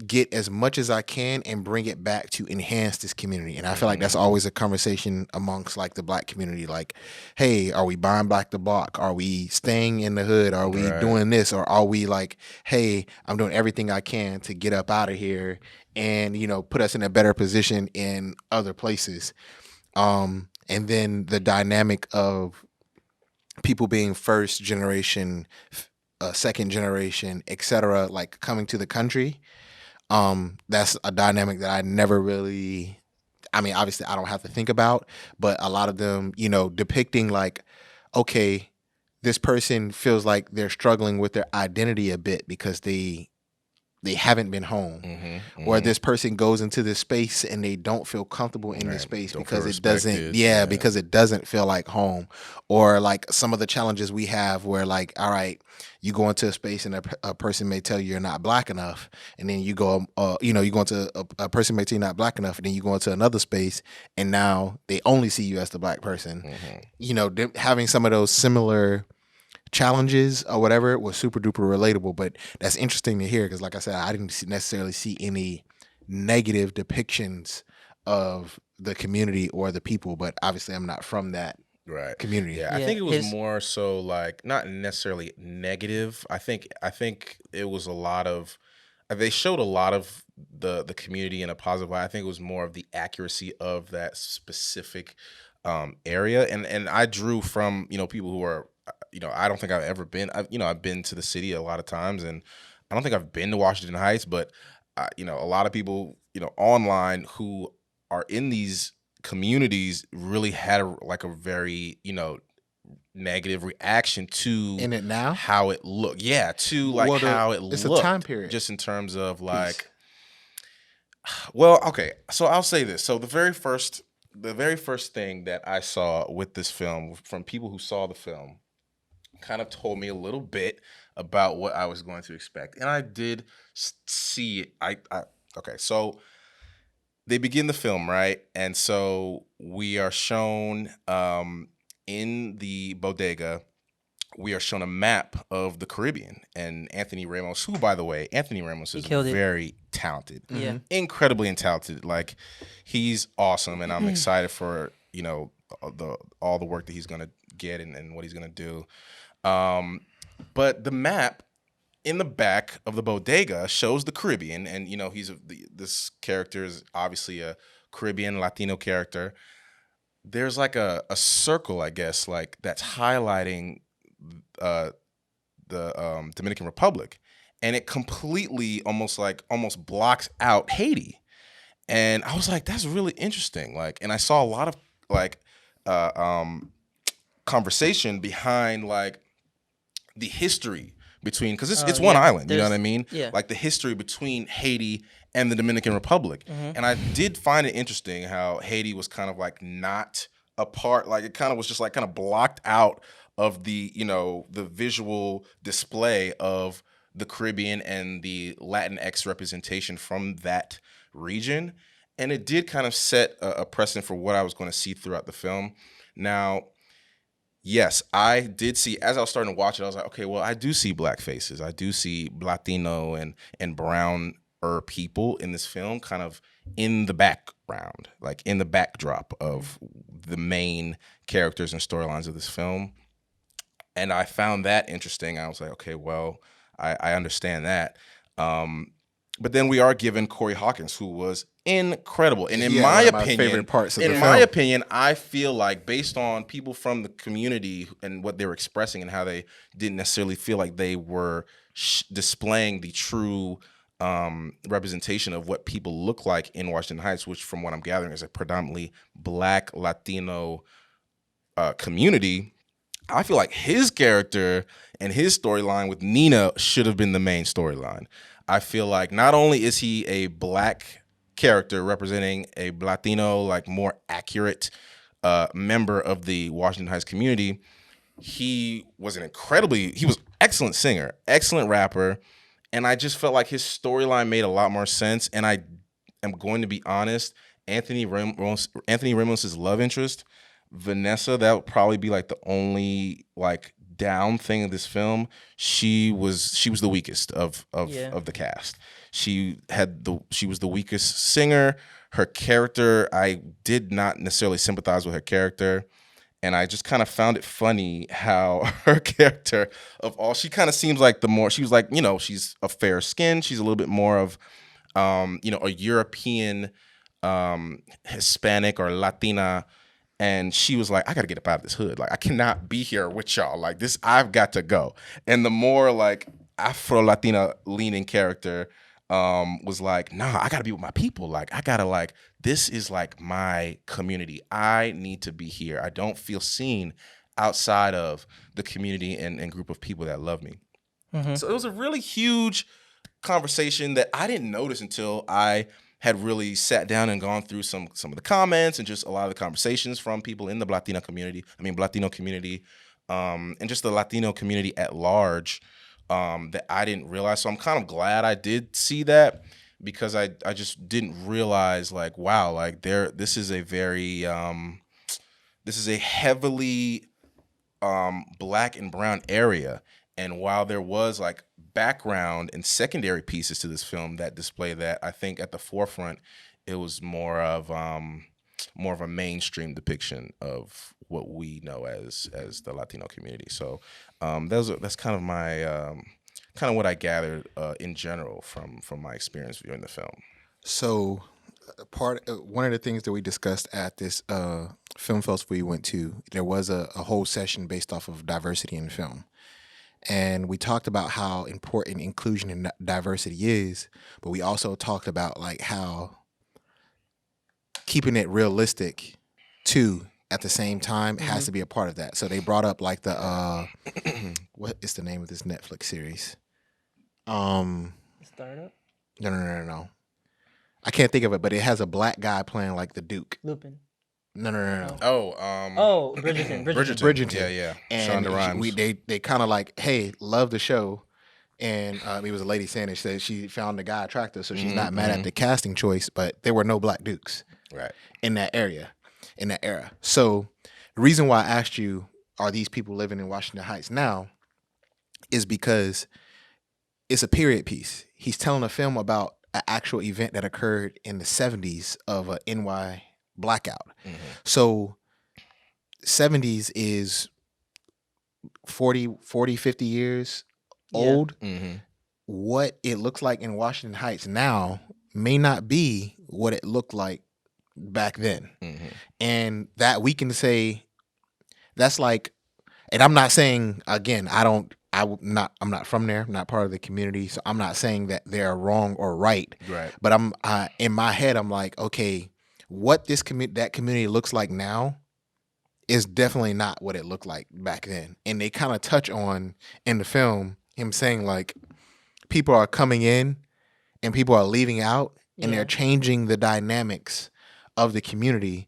get as much as I can and bring it back to enhance this community? And I feel like that's always a conversation amongst like the black community. Like, hey, are we buying back the block? Are we staying in the hood? Are we Right. doing this? Or are we like, hey, I'm doing everything I can to get up out of here and, you know, put us in a better position in other places? And then the dynamic of people being first generation, second generation, etc., like coming to the country. That's a dynamic that I never really, I mean, obviously I don't have to think about, but a lot of them, you know, depicting like, okay, this person feels like they're struggling with their identity a bit because they haven't been home, or this person goes into this space and they don't feel comfortable in this space because it doesn't, because it doesn't feel like home. Or like some of the challenges we have where like, all right, you go into a space and a person may tell you you're not black enough, and then you go, you know, you go into a person may tell you not black enough, and then you go into another space and now they only see you as the black person. You know, having some of those similar challenges or whatever was super duper relatable. But that's interesting to hear because, like I said, I didn't necessarily see any negative depictions of the community or the people. But obviously, I'm not from that community. Yeah, I think it was more so like not necessarily negative. I think it was a lot of they showed a lot of the community in a positive way. I think it was more of the accuracy of that specific area, and I drew from, you know, people who are, you know, I don't think I've ever been. I've been to the city a lot of times, and I don't think I've been to Washington Heights, but you know, a lot of people, you know, online who are in these communities really had a very, you know, negative reaction to In it now, how it looked. Yeah, to like how it it's looked. a time period, just in terms of like. Well, okay, so I'll say this. So the very first thing that I saw with this film from people who saw the film kind of told me a little bit about what I was going to expect, and I did see it. Okay, so they begin the film, right? And so we are shown in the bodega, we are shown a map of the Caribbean, and Anthony Ramos, who, by the way, Anthony Ramos is very talented, incredibly talented. Like, he's awesome, and I'm excited for, you know, all the work that he's gonna get and what he's gonna do. But the map in the back of the bodega shows the Caribbean, and you know, this character is obviously a Caribbean Latino character. There's like a circle, I guess, like that's highlighting the Dominican Republic, and it completely almost blocks out Haiti. And I was like, that's really interesting. Like, and I saw a lot of like conversation behind like the history between, because it's one island, you know what I mean? Yeah. Like the history between Haiti and the Dominican Republic. And I did find it interesting how Haiti was kind of like not a part, like it kind of was just like kind of blocked out of the, you know, the visual display of the Caribbean and the Latinx representation from that region. And it did kind of set a precedent for what I was going to see throughout the film. Now, yes, I did see, as I was starting to watch it, I was like, okay, well, I do see black faces. I do see Latino and browner people in this film kind of in the background, like in the backdrop of the main characters and storylines of this film. And I found that interesting. I was like, okay, well, I understand that. But then we are given Corey Hawkins, who was incredible. And in my opinion, favorite parts of the film. my opinion, I feel like based on people from the community and what they were expressing and how they didn't necessarily feel like they were displaying the true representation of what people look like in Washington Heights, which from what I'm gathering is a predominantly black Latino community. I feel like his character and his storyline with Nina should have been the main storyline. I feel like not only is he a black character representing a Latino, like more accurate member of the Washington Heights community, he was excellent singer, excellent rapper, and I just felt like his storyline made a lot more sense. And I am going to be honest, Anthony Ramos's love interest, Vanessa, that would probably be like the only like down thing of this film. She was the weakest Yeah. of the cast. She was the weakest singer. Her character, I did not necessarily sympathize with her character. And I just kind of found it funny how her character she kind of seems like she was like, she's a fair skin. She's a little bit more of, a European, Hispanic or Latina. And she was like, I got to get up out of this hood. Like, I cannot be here with y'all. Like this, I've got to go. And the more like Afro-Latina leaning character, was like, nah, I gotta be with my people. Like, I gotta this is like my community. I need to be here. I don't feel seen outside of the community and group of people that love me. Mm-hmm. So it was a really huge conversation that I didn't notice until I had really sat down and gone through some of the comments and just a lot of the conversations from people in the Latino community, and just the Latino community at large. That I didn't realize. So I'm kind of glad I did see that, because I just didn't realize like, wow, like this is a very this is a heavily black and brown area. And while there was like background and secondary pieces to this film that display that, I think at the forefront it was more of a mainstream depiction of what we know as the Latino community. So that's kind of my kind of what I gathered in general from my experience viewing the film. So one of the things that we discussed at this film festival we went to, there was a whole session based off of diversity in film. And we talked about how important inclusion and diversity is, but we also talked about like how keeping it realistic too at the same time has to be a part of that. So they brought up like the what is the name of this Netflix series? Startup? No. I can't think of it, but it has a black guy playing like the Duke. Lupin. No. Bridgerton. Bridgerton. Yeah. And Shonda Rhimes. they kind of like, hey, love the show. And it was a lady saying it. She said she found the guy attractive, so she's not mad at the casting choice, but there were no black dukes in that area, in that era. So the reason why I asked you, are these people living in Washington Heights now, is because it's a period piece. He's telling a film about an actual event that occurred in the 70s of a NY blackout. So 70s is 40, 50 years old. What it looks like in Washington Heights now may not be what it looked like back then. And that we can say that's like, and I'm not saying, again, I'm not from there. I'm not part of the community. So I'm not saying that they're wrong or right. But I'm in my head, I'm like, okay, what that community looks like now is definitely not what it looked like back then. And they kind of touch on in the film him saying like people are coming in and people are leaving out, and they're changing the dynamics of the community.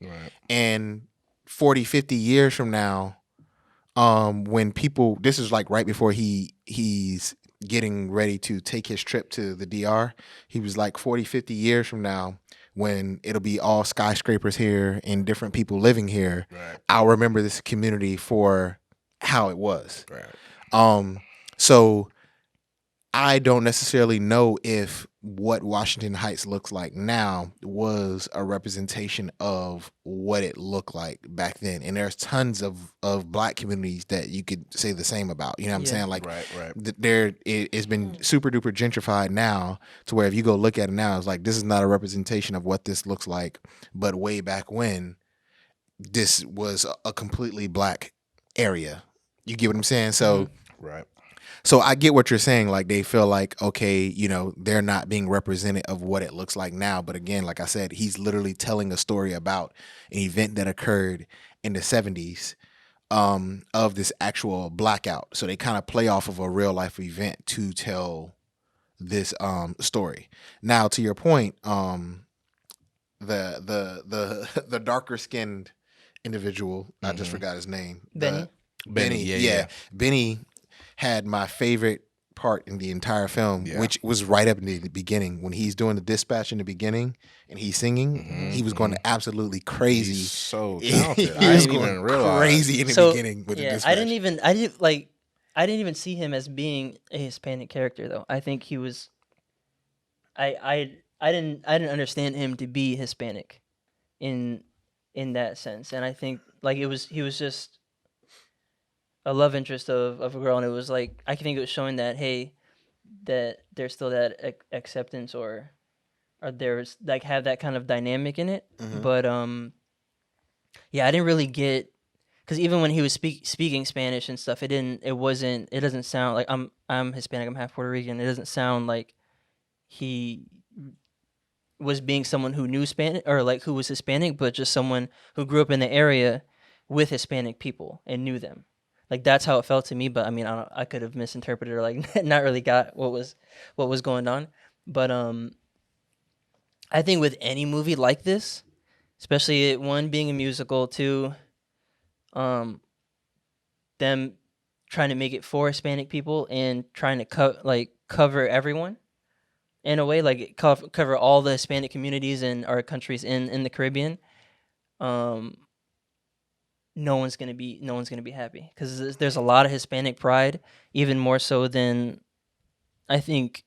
And 40, 50 years from now, when people, this is like right before he's getting ready to take his trip to the DR. He was like 40, 50 years from now, when it'll be all skyscrapers here and different people living here, I'll remember this community for how it was. So I don't necessarily know if what Washington Heights looks like now was a representation of what it looked like back then. And there's tons of black communities that you could say the same about. You know what I'm saying? Like, it's been super duper gentrified now to where if you go look at it now, it's like, this is not a representation of what this looks like. But way back when, this was a completely black area. You get what I'm saying? So, So I get what you're saying. Like, they feel like, okay, you know, they're not being represented of what it looks like now. But again, like I said, he's literally telling a story about an event that occurred in the 70s of this actual blackout. So they kind of play off of a real life event to tell this story. Now, to your point, the darker skinned individual, I just forgot his name. Benny. Benny, yeah. Benny had my favorite part in the entire film, Yeah. which was right up in the beginning when he's doing the dispatch in the beginning and he's singing. He was going absolutely crazy. He's so He talented. I was didn't even going realize. crazy in the So beginning with the yeah, dispatch. I didn't even see him as being a Hispanic character though. I think he was. I didn't understand him to be Hispanic, in that sense, and I think like he was just a love interest of a girl, and it was like I think it was showing that hey, that there's still that acceptance or there's like have that kind of dynamic in it, but yeah, I didn't really get because even when he was speaking Spanish and stuff, it doesn't sound like I'm Hispanic, I'm half Puerto Rican. It doesn't sound like he was being someone who knew Spanish or like who was Hispanic, but just someone who grew up in the area with Hispanic people and knew them. Like that's how it felt to me. But I mean, I could have misinterpreted or like not really got what was going on. But I think with any movie like this, especially one being a musical, two, them trying to make it for Hispanic people and trying to cover everyone in a way, like cover all the Hispanic communities in our countries in the Caribbean. No one's gonna be happy because there's a lot of Hispanic pride, even more so than I think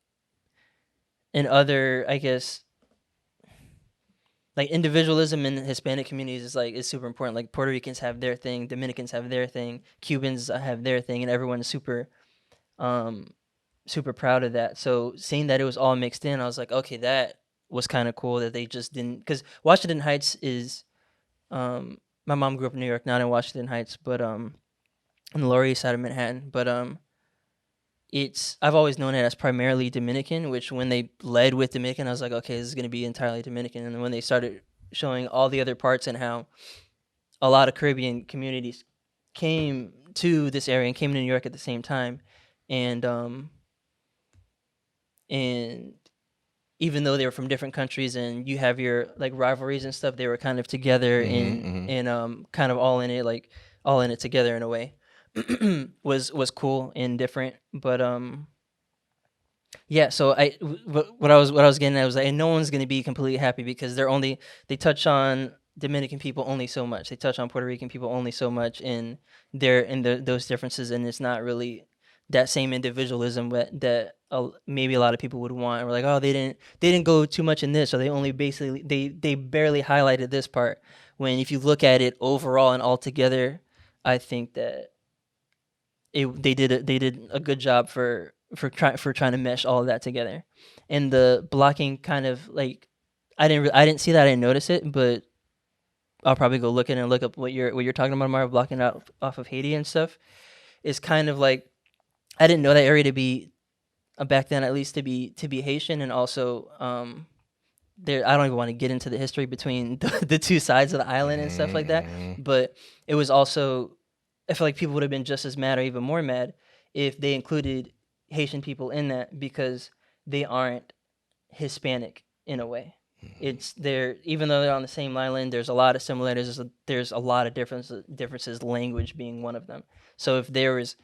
in other, I guess, like individualism in Hispanic communities is super important. Like Puerto Ricans have their thing, Dominicans have their thing, Cubans have their thing, and everyone is um, super proud of that. So seeing that it was all mixed in, I was like, okay, that was kind of cool that they just didn't. Because Washington Heights is, my mom grew up in New York, not in Washington Heights, but on the Lower East Side of Manhattan. But I've always known it as primarily Dominican. Which when they led with Dominican, I was like, okay, this is going to be entirely Dominican. And then when they started showing all the other parts and how a lot of Caribbean communities came to this area and came to New York at the same time, and and even though they were from different countries and you have your like rivalries and stuff, they were kind of together in kind of all in it, like all in it together in a way. was cool and different, but yeah. So what I was getting at was like no one's gonna be completely happy because they touch on Dominican people only so much. They touch on Puerto Rican people only so much those differences, and it's not really that same individualism that maybe a lot of people would want. Or like, oh, they didn't go too much in this, or they only basically they barely highlighted this part. When if you look at it overall and all together, I think that they did a good job for trying to mesh all of that together, and the blocking kind of like I didn't see that, I didn't notice it, but I'll probably go look in and look up what you're talking about, Mario, blocking out off of Haiti and stuff. Is kind of like I didn't know that area to be back then, at least to be Haitian, and also there I don't even want to get into the history between the two sides of the island and stuff like that, but it was also I feel like people would have been just as mad or even more mad if they included Haitian people in that because they aren't Hispanic in a way. It's they're even though they're on the same island, there's a lot of similarities. There's a lot of differences. Language being one of them. So if there was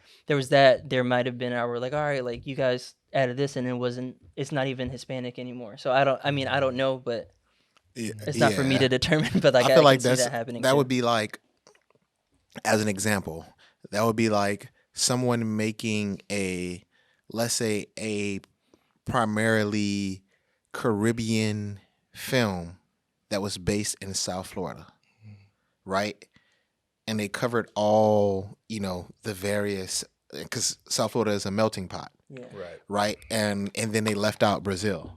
that, there might have been our like, all right, like you guys added this and it's not even Hispanic anymore. So I don't know, but it's not for me to determine. But like I feel I like can see that happening. that too. would be like, as an example, that would be like someone making let's say a primarily Caribbean film that was based in South Florida, right? And they covered all, the various, because South Florida is a melting pot, Yeah. right? And then they left out Brazil,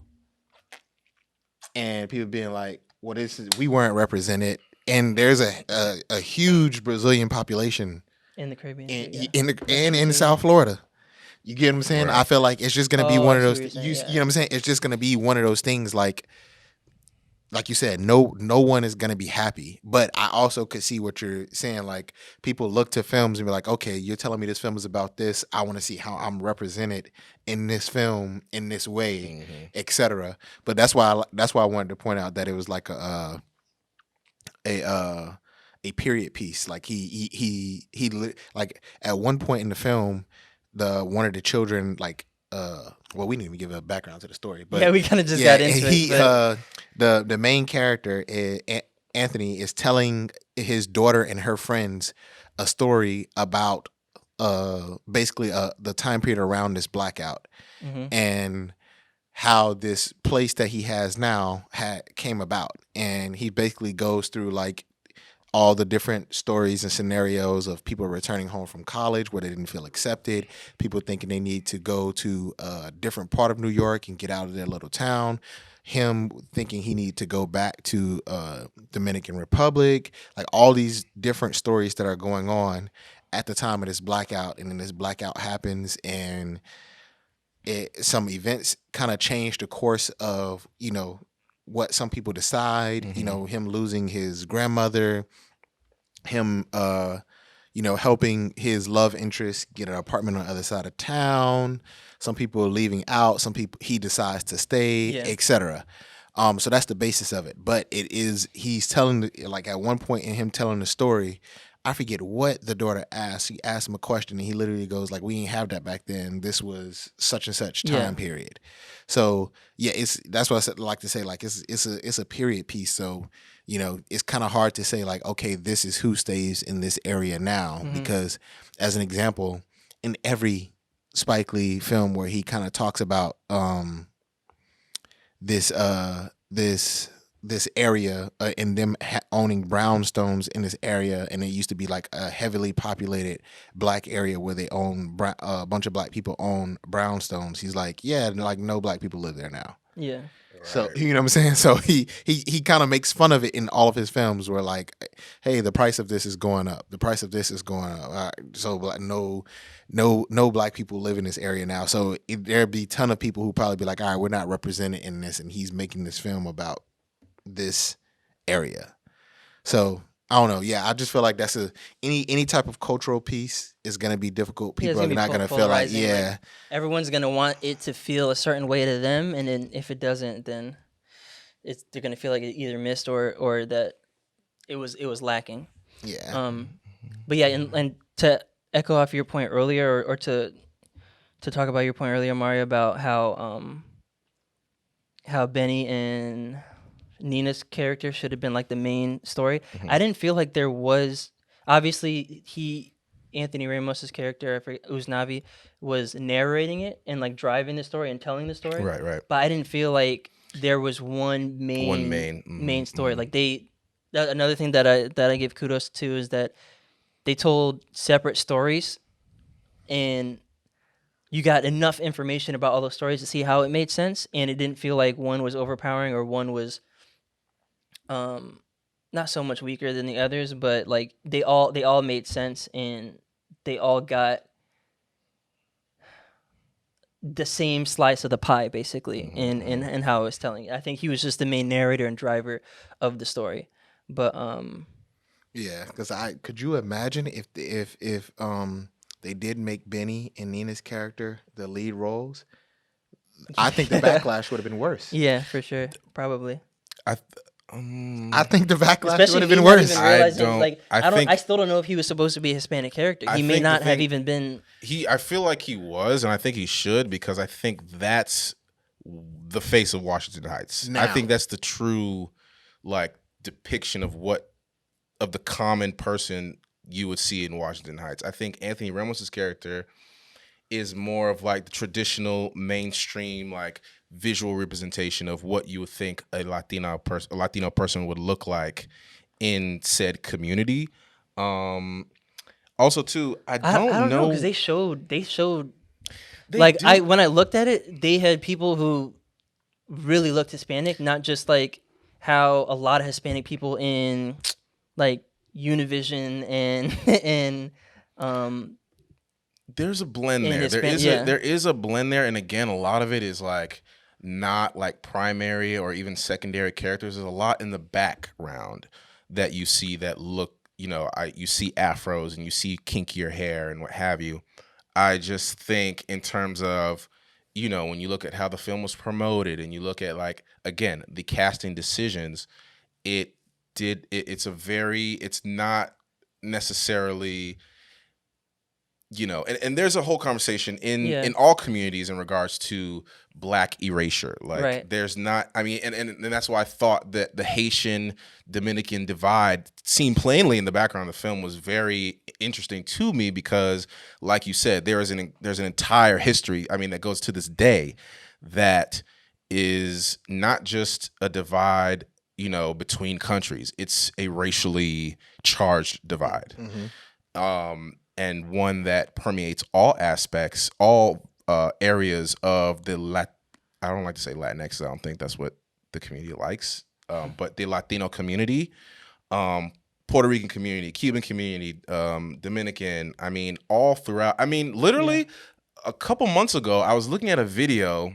and people being like, "Well, we weren't represented." And there's a huge Brazilian population In the Caribbean. in South Florida. You get what I'm saying? Right. I feel like it's just gonna be Oh, one I of see those. what you're You saying, know what I'm saying? It's just gonna be one of those things like you said, no one is gonna be happy. But I also could see what you're saying. Like people look to films and be like, okay, you're telling me this film is about this. I want to see how I'm represented in this film in this way, etc. But that's why I wanted to point out that it was like a period piece. Like like at one point in the film, one of the children like well, we didn't even give a background to the story, but Yeah, we kind of just yeah, got into he it. But the main character Anthony is telling his daughter and her friends a story about basically the time period around this blackout hmm and how this place that he has now came about, and he basically goes through like all the different stories and scenarios of people returning home from college where they didn't feel accepted, people thinking they need to go to a different part of New York and get out of their little town, him thinking he need to go back to Dominican Republic, like all these different stories that are going on at the time of this blackout. And then this blackout happens, and some events kind of change the course of what some people decide. Mm-hmm. Him losing his grandmother, him helping his love interest get an apartment on the other side of town, some people are leaving out, some people he decides to stay, yeah, etc. So that's the basis of it, but he's telling, like, at one point in him telling the story, I forget what the daughter asked. He asked him a question, and he literally goes like, "We didn't have that back then. This was such and such yeah, time period." So yeah, that's what like to say. Like it's a period piece. So it's kind of hard to say like, okay, this is who stays in this area now, hmm because as an example, in every Spike Lee film where he kind of talks about this this area, and them owning brownstones in this area, and it used to be like a heavily populated black area where they own a bunch of black people own brownstones. He's like, yeah, like no black people live there now. yeah, So Right. you know what I'm saying? So he kind of makes fun of it in all of his films, where like, hey, the price of this is going up. The price of this is going up. All right, so like, no black people live in this area now. So there'd be a ton of people who probably be like, all right, we're not represented in this, and he's making this film about this area. So I don't know. Yeah, I just feel like that's any type of cultural piece is gonna be difficult. yeah. It's People are gonna be not gonna feel like, polarizing. Like yeah, everyone's gonna want it to feel a certain way to them, and then if it doesn't, then they're gonna feel like it either missed or that it was lacking. yeah, Um, but yeah, and to echo off your point earlier, or to talk about your point earlier, Mario, about how Benny and Nina's character should have been like the main story. Mm-hmm. I didn't feel like there was, obviously Anthony Ramos's character, I forget, Uznavi, was narrating it and like driving the story and telling the story. Right, right. But I didn't feel like there was one One main main. story. Mm-hmm. Like another thing that I give kudos to is that they told separate stories, and you got enough information about all those stories to see how it made sense, and it didn't feel like one was overpowering or one was um not so much weaker than the others, but like they all made sense, and they all got the same slice of the pie basically in Mm-hmm. in how I was telling it. I think he was just the main narrator and driver of the story. But yeah. Because could you imagine if they did make Benny and Nina's character the lead roles? I think the backlash would have been worse. yeah, for sure. Probably. I I think the backlash would Especially have me been not worse. even I realizing don't. like I I think still don't know if he was supposed to be a Hispanic character. I He may think the not have thing- even been. I feel like he was, and I think he should, because I think that's the face of Washington Heights. I Now. think that's the true like depiction of the common person you would see in Washington Heights. I think Anthony Ramos's character is more of like the traditional mainstream like visual representation of what you would think a Latino person would look like in said community. Also too, I don't, I don't know know because they showed They like do. when I looked at it, they had people who really looked Hispanic, not just like how a lot of Hispanic people in like Univision and and um There's a blend in there. Hispanic, yeah, There is a blend there, and again, a lot of it is like not like primary or even secondary characters. There's a lot in the background that you see that look, you see afros and you see kinkier hair and what have you. I just think in terms of, when you look at how the film was promoted and you look at like again the casting decisions, it's not necessarily and there's a whole conversation Yeah. in all communities in regards to Black erasure. Like, Right. there's not, I mean, and that's why I thought that the Haitian Dominican divide seen plainly in the background of the film was very interesting to me, because, like you said, there's an entire history, I mean, that goes to this day, that is not just a divide, between countries. It's a racially charged divide. And one that permeates all aspects, all areas of I don't like to say Latinx. I don't think that's what the community likes, but the Latino community, Puerto Rican community, Cuban community, Dominican. I mean, all throughout. I mean, literally, a couple months ago, I was looking at a video,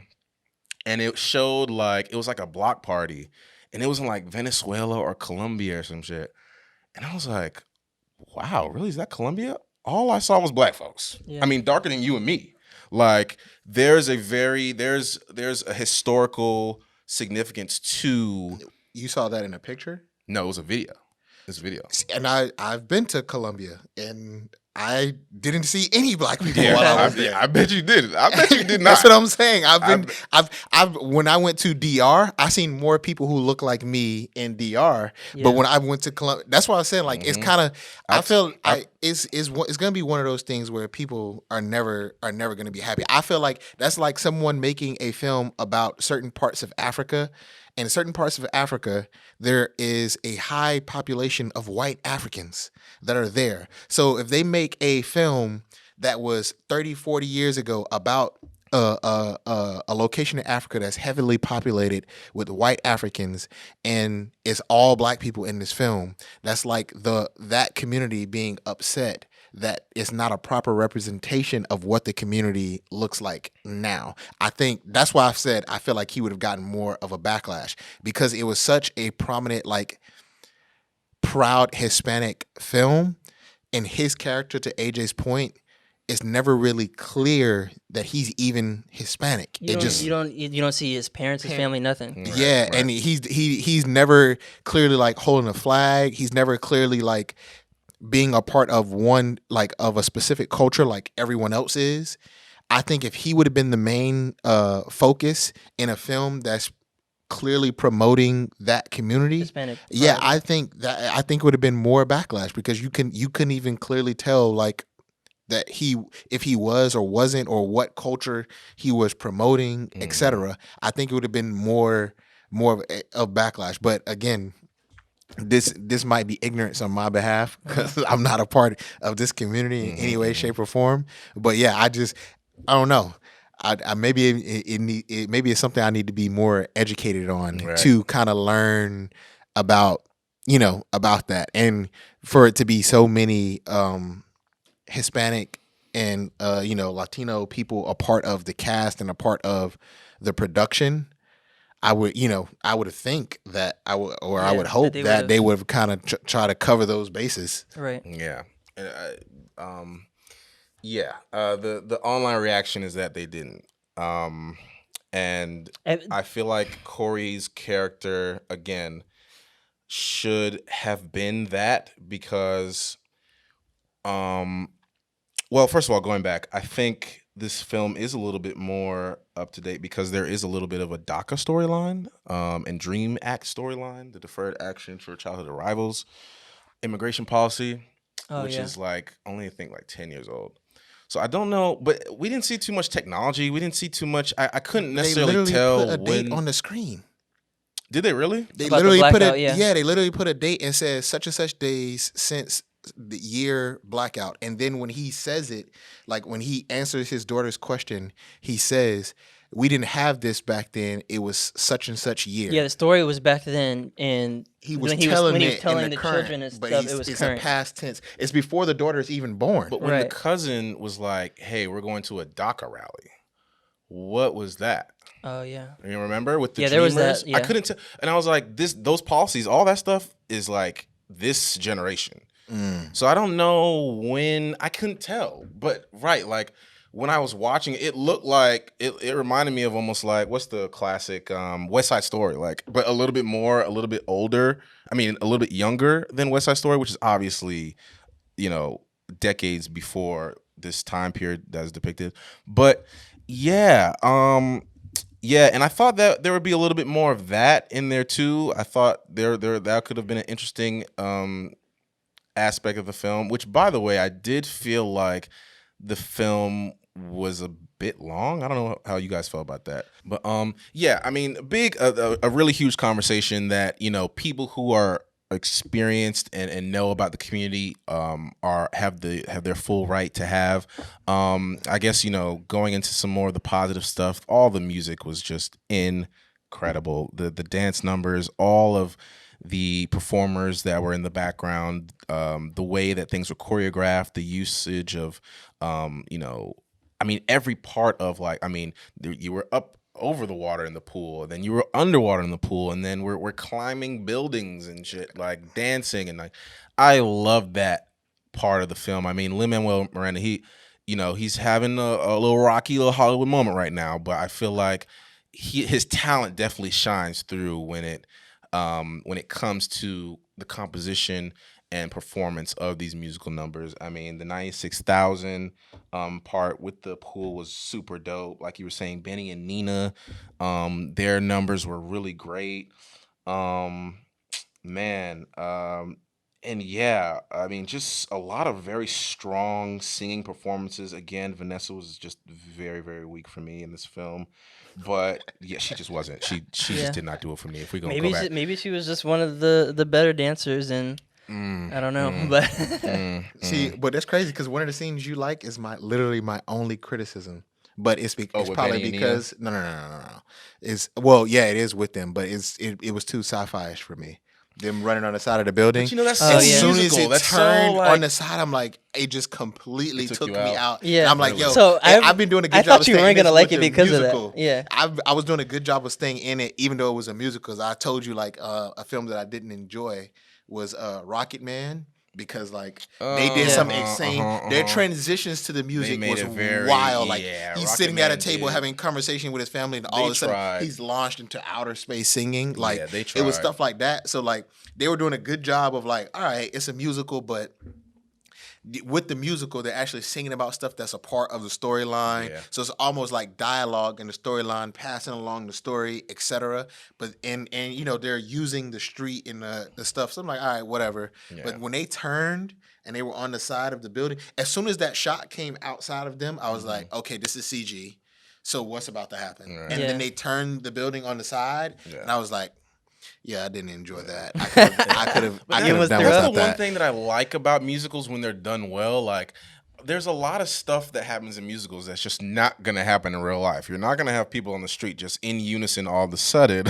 and it showed it was like a block party, and it was in like Venezuela or Colombia or some shit, and I was like, wow, really? Is that Colombia? All I saw was Black folks. Yeah. I mean, darker than you and me. Like, there's a historical significance to. You saw that in a picture? No, it was a video. It's a video. And I've been to Colombia, and I didn't see any Black people while I was there. I bet you did. I bet you did not. That's what I'm saying. I've when I went to DR, I seen more people who look like me in DR. Yeah. But when I went to Colombia, that's why I said it's kind of. I feel it's gonna be one of those things where people are never gonna be happy. I feel like that's like someone making a film about certain parts of Africa. And in certain parts of Africa, there is a high population of white Africans that are there. So if they make a film that was 30, 40 years ago about a location in Africa that's heavily populated with white Africans, and it's all Black people in this film, that's like that community being upset that it's not a proper representation of what the community looks like now. I think that's why I've said I feel like he would have gotten more of a backlash, because it was such a prominent, proud Hispanic film, and his character, to AJ's point, it's never really clear that he's even Hispanic. You don't see his parents, his family, nothing. Yeah, right. And he's never clearly holding a flag. He's never clearly being a part of one of a specific culture like everyone else is. I think if he would have been the main focus in a film that's clearly promoting that community, Hispanic, I think it would have been more backlash, because you couldn't even clearly tell that if he was or wasn't, or what culture he was promoting, etc. I think it would have been more of backlash. But again, this might be ignorance on my behalf, because I'm not a part of this community in any way, shape, or form. But yeah, I don't know. I maybe maybe it's something I need to be more educated on, to kind of learn about that, and for it to be so many Hispanic and Latino people a part of the cast and a part of the production. I would think that I would hope that they would kind of try to cover those bases. Right. Yeah. The online reaction is that they didn't. And I feel like Corey's character, again, should have been that, because, well, first of all, going back, I think this film is a little bit more up to date, because there is a little bit of a DACA storyline, and DREAM Act storyline, the Deferred Action for Childhood Arrivals immigration policy, which is only, I think, 10 years old. So I don't know, but we didn't see too much technology. We didn't see too much. I couldn't necessarily tell. They literally put a date on the screen. Did they really? They literally they literally put a date and said such and such days since the year blackout. And then when he says it, when he answers his daughter's question, he says, "We didn't have this back then. It was such and such year." Yeah, the story was back then, and when he was telling the current, children and but stuff, it was it's current. a past tense. It's before the daughter is even born. But when the cousin was like, "Hey, we're going to a DACA rally," what was that? Oh yeah. You remember with the there was Dreamers? that. Yeah. I couldn't tell, and I was like, those policies, all that stuff is this generation. So I don't know when. I couldn't tell, but when I was watching it, it looked like it reminded me of almost what's the classic West Side Story, but a little bit older. I mean, a little bit younger than West Side Story, which is obviously, decades before this time period that is depicted. But yeah, yeah, and I thought that there would be a little bit more of that in there too. I thought there that could have been an interesting aspect of the film. Which, by the way, I did feel like the film was a bit long. I don't know how you guys felt about that, but yeah, I mean, a really huge conversation that people who are experienced and know about the community have their full right to have. I guess going into some more of the positive stuff, all the music was just incredible. The dance numbers, all of the performers that were in the background, the way that things were choreographed, the usage of I mean, every part of you were up over the water in the pool, and then you were underwater in the pool, and then we're climbing buildings and shit, like dancing, and like I love that part of the film. I mean, Lin-Manuel Miranda, he's having a little rocky little Hollywood moment right now, but I feel like his talent definitely shines through when it comes to the composition and performance of these musical numbers. I mean, the 96,000 part with the pool was super dope. Like you were saying, Benny and Nina, their numbers were really great. Um, man, and yeah, I mean, just a lot of very strong singing performances. Again, Vanessa was just very, very weak for me in this film. But yeah, she just wasn't. She just Yeah. did not do it for me. If we're gonna Maybe go back, maybe she was just one of the better dancers, and I don't know, but See, but that's crazy because one of the scenes you like is literally my only criticism. But it's it's with probably Benny and because no. It's well, yeah, it is with them, but it was too sci-fi-ish for me. Them running on the side of the building. but that's Oh, so yeah. As soon as musical. it That's turned so on the side, I'm like, it just completely It took took you me out. out. Yeah. And I'm like, Really? yo, So I've been doing a good I job. thought you of weren't staying gonna this like with it the because of that. musical. Yeah. I was doing a good job of staying in it, even though it was a musical. 'Cause I told you, like, a film that I didn't enjoy was Rocket Man. Because like they did Yeah. some insane, their transitions to the music made was it very- wild. Like yeah, he's Rocket sitting at a Man table did. having conversation with his family, and all They of a sudden tried. he's launched into outer space singing. Like Yeah, they it was tried. stuff like that. So like they were doing a good job of like, all right, it's a musical, but with the musical, they're actually singing about stuff that's a part of the storyline. Yeah. So it's almost like dialogue in the storyline, passing along the story, etc. But and they're using the street and the stuff. So I'm like, all right, whatever. Yeah. But when they turned and they were on the side of the building, as soon as that shot came outside of them, I was like, okay, this is CG. So what's about to happen? Right. And Yeah. then they turned the building on the side, Yeah. and I was like, yeah, I didn't enjoy that. I could have But You almost done threw that's up? the without one that. thing that I like about musicals when they're done well. Like, there's a lot of stuff that happens in musicals that's just not gonna happen in real life. You're not gonna have people on the street just in unison all of a sudden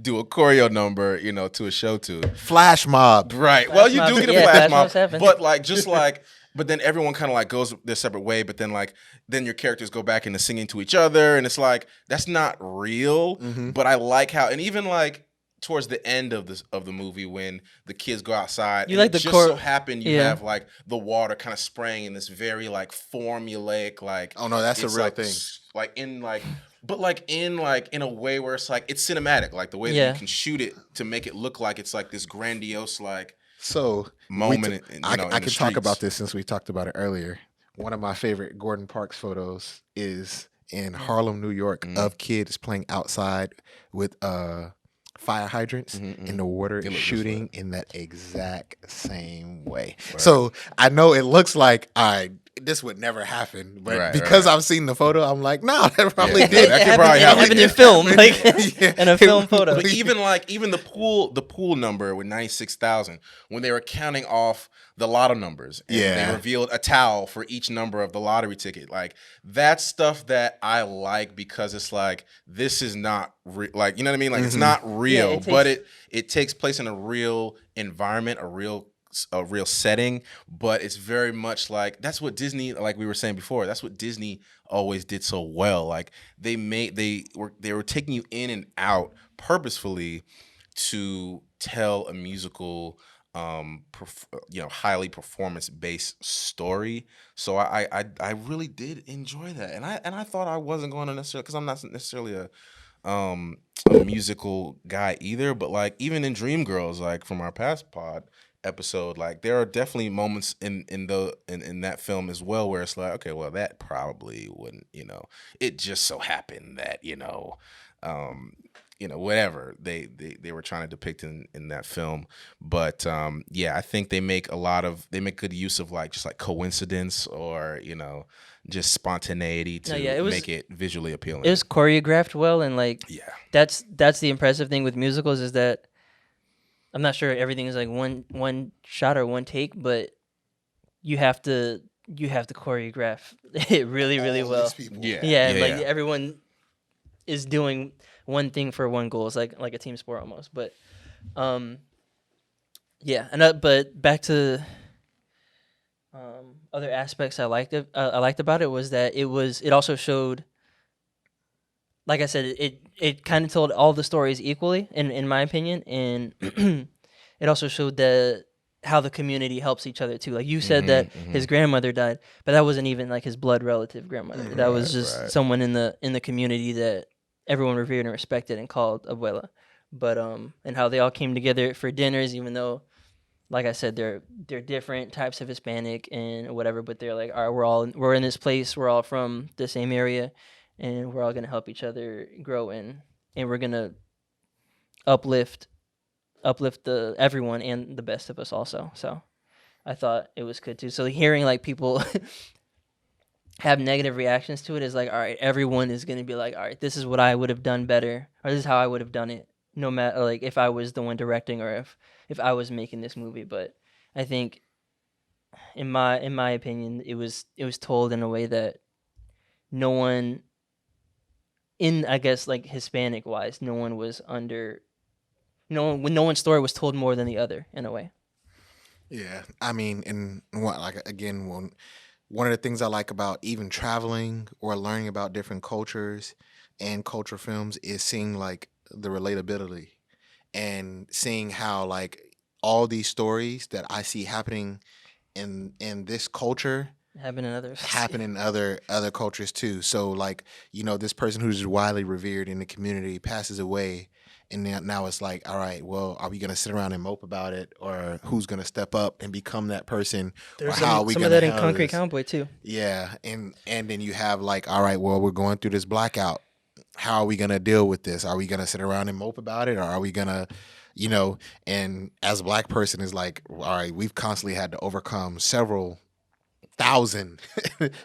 do a choreo number, to a show tune. Flash mob. Right. Well, you mobs- do get a yeah, flash flash mob, mobs happen. but but then everyone kind of like goes their separate way. But then your characters go back into singing to each other, and it's like that's not real. Mhm. But I like how, and even like towards the end of the movie when the kids go outside, You and like it the just chor- so happened you yeah. have like the water kind of spraying in this very like formulaic like. Oh no, that's a it's real like, thing. Like in like. But in a way where it's like it's cinematic, like the way that Yeah. you can shoot it to make it look like it's like this grandiose like So moment. I in can the talk streets. about this since we talked about it earlier. One of my favorite Gordon Parks photos is in Harlem, New York, of kids playing outside with fire hydrants in the water looks just shooting in that exact same way. Right. So I know it looks like this would never happen, but Right, because right. I've seen the photo, I'm like, no, that probably Yeah. did. That It could probably happened happen. in film, like Yeah. in a film photo. But even the pool number with 96,000 when they were counting off the lotto numbers and Yeah. they revealed a towel for each number of the lottery ticket, like that's stuff that I like because it's like this is not like, you know what I mean, like it's not real, it but takes- it takes place in a real environment, a real setting, but it's very much like that's what Disney, like we were saying before, that's what Disney always did so well. Like they were taking you in and out purposefully to tell a musical highly performance based story. So I really did enjoy that, and I thought I wasn't going to necessarily, because I'm not necessarily a musical guy either, but like even in Dreamgirls, like from our past pod, episode, like there are definitely moments in that film as well where it's like, okay, well that probably wouldn't, it just so happened that, um, whatever they were trying to depict in that film. But yeah, I think they make good use of like just like coincidence or, just spontaneity No, to yeah, make it visually appealing. it was choreographed well, and like Yeah. that's the impressive thing with musicals is that I'm not sure everything is like one shot or one take, but you have to choreograph it really All well. these people. Yeah. Yeah, Yeah. like Yeah. everyone is doing one thing for one goal. It's like a team sport almost. But yeah, and but back to other aspects I liked about it was that it also showed, like I said, it kind of told all the stories equally in my opinion, and it also showed how the community helps each other too. Like you said that his grandmother died, but that wasn't even like his blood relative grandmother. That was just someone in the community that everyone revered and respected and called abuela. But and how they all came together for dinners, even though, like I said, they're different types of Hispanic and whatever, but they're like, all right, we're in this place, we're all from the same area, and we're all gonna help each other grow and we're gonna uplift everyone and the best of us also. So I thought it was good too. So hearing like people have negative reactions to it is like, all right, everyone is gonna be like, all right, this is what I would have done better, or this is how I would have done it, no matter like if I was the one directing or if I was making this movie. But I think in my opinion, it was told in a way that no one in, I guess, like Hispanic wise, no one was under no one's story was told more than the other in a way. Yeah, I mean, and what, like again, one of the things I like about even traveling or learning about different cultures and culture films is seeing like the relatability and seeing how like all these stories that I see happening in this culture Happen in others. happen in other cultures too. So like, this person who's widely revered in the community passes away, and now it's like, all right, well, are we gonna sit around and mope about it, or who's gonna step up and become that person? There's or how are we some gonna of that in handle Concrete this? Cowboy too. Yeah, and then you have like, all right, well, we're going through this blackout. How are we gonna deal with this? Are we gonna sit around and mope about it, or are we gonna, and as a black person is like, all right, we've constantly had to overcome several thousand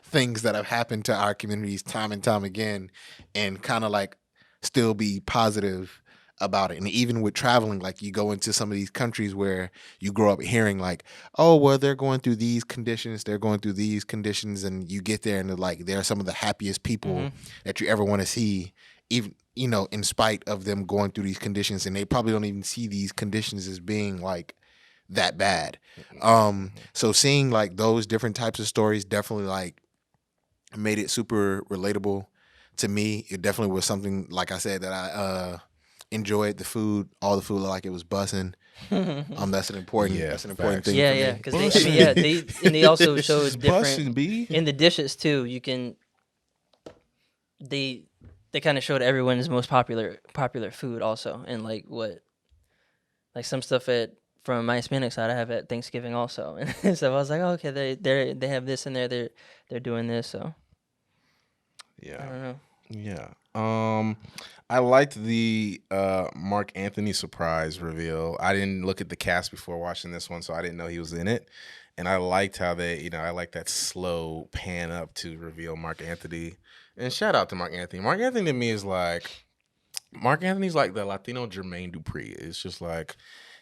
things that have happened to our communities time and time again, and kind of like still be positive about it. And even with traveling, like you go into some of these countries where you grow up hearing like, oh, well, they're going through these conditions, and you get there and they're some of the happiest people that you ever want to see, even in spite of them going through these conditions, and they probably don't even see these conditions as being like that bad. So seeing like those different types of stories definitely like made it super relatable to me. It definitely was something, like I said, that I enjoyed. All the food looked like it was bussing. That's an important Yeah, thing for me. Yeah, because they also showed different B. in the dishes too. You can they kind of showed everyone's most popular food also, and like some stuff from my Hispanic side I have at Thanksgiving also, and so I was like, oh, okay, they have this in there, they're doing this, so Yeah. I don't know. Yeah. I liked the Mark Anthony surprise reveal. I didn't look at the cast before watching this one, so I didn't know he was in it. And I liked how I like that slow pan up to reveal Mark Anthony. And shout out to Mark Anthony. Mark Anthony to me is like, Mark Anthony's like the Latino Jermaine Dupri. It's just like,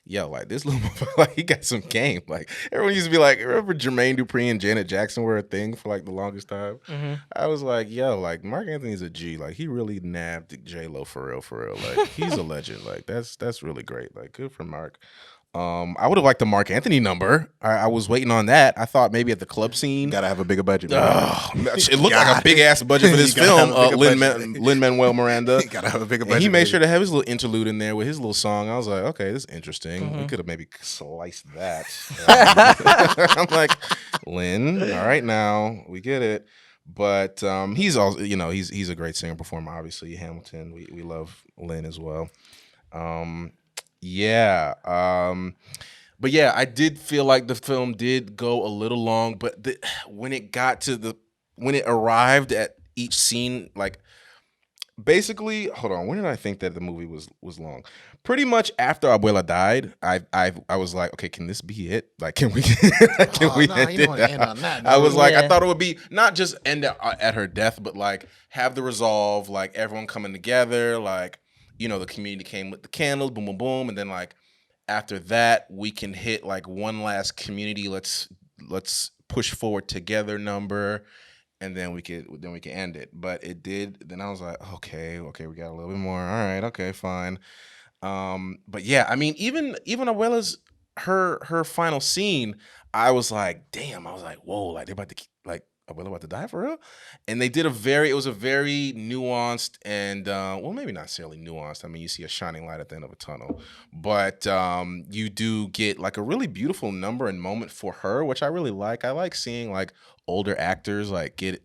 yo, like this little motherfucker, like he got some game. Like everyone used to be like, remember Jermaine Dupri and Janet Jackson were a thing for like the longest time? I was like, yo, like Mark Anthony's a G. Like he really nabbed J-Lo for real. Like he's a legend. Like that's really great. Like good for Mark. I would have liked the Mark Anthony number. I was waiting on that. I thought maybe at the club scene. Gotta have a bigger budget. It looked like a big ass budget for this film. Lin-Manuel Miranda. Gotta have a bigger And budget. he made sure to have his little interlude in there with his little song. I was like, okay, this is interesting. We could have maybe sliced that. I'm like, Lin, all right now, we get it. But he's also, he's a great singer performer. Obviously, Hamilton. We love Lin as well. Yeah. But yeah, I did feel like the film did go a little long, but when it got to when it arrived at each scene, like basically, hold on, when did I think that the movie was long? Pretty much after Abuela died, I was like, okay, can this be it? Like, can we can Oh we no, end you don't want to it? end on that I was note. like, I Yeah. thought it would be not just end at her death, but like have the resolve, like everyone coming together, like the community came with the candles, boom, boom, boom, and then like after that we can hit like one last community. Let's push forward together number, and then we can end it. But it did. Then I was like, okay, we got a little bit more. All right, okay, fine. But yeah, I mean, even Abuela's her final scene, I was like, damn. I was like, whoa, like they're about to like Abuela about to die for real. And they did it was a very nuanced and well, maybe not necessarily nuanced. I mean, you see a shining light at the end of a tunnel, but you do get like a really beautiful number and moment for her, which I really like. I like seeing like older actors like get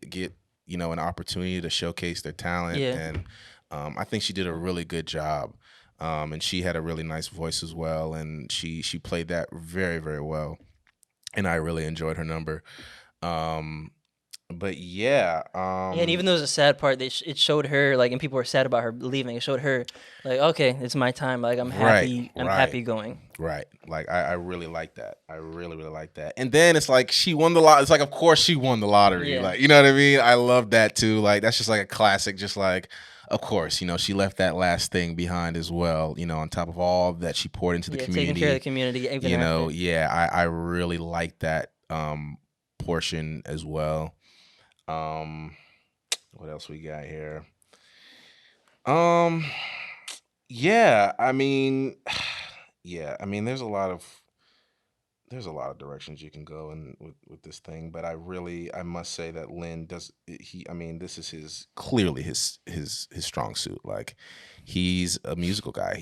an opportunity to showcase their talent, Yeah. and I think she did a really good job. And she had a really nice voice as well, and she played that very, very well, and I really enjoyed her number. Um, but yeah, Yeah, and even though it was a sad part, it showed her like, and people were sad about her leaving. It showed her like, okay, it's my time. Like, I'm right, happy. I'm right, happy going. right. Like I really like that. I really, really like that. And then it's like she won the lot. It's like, of course she won the lottery. Yeah. Like, you know what I mean? I love that too. Like that's just like a classic. Just like, of course, she left that last thing behind as well. On top of all that she poured into the Yeah, community. taking care of the community even after. Yeah, I really like that portion as well. What else we got here? Um, yeah, I mean, yeah, I mean, there's a lot of directions you can go in with this thing, but I must say that Lynn does I mean, this is clearly his strong suit. Like he's a musical guy.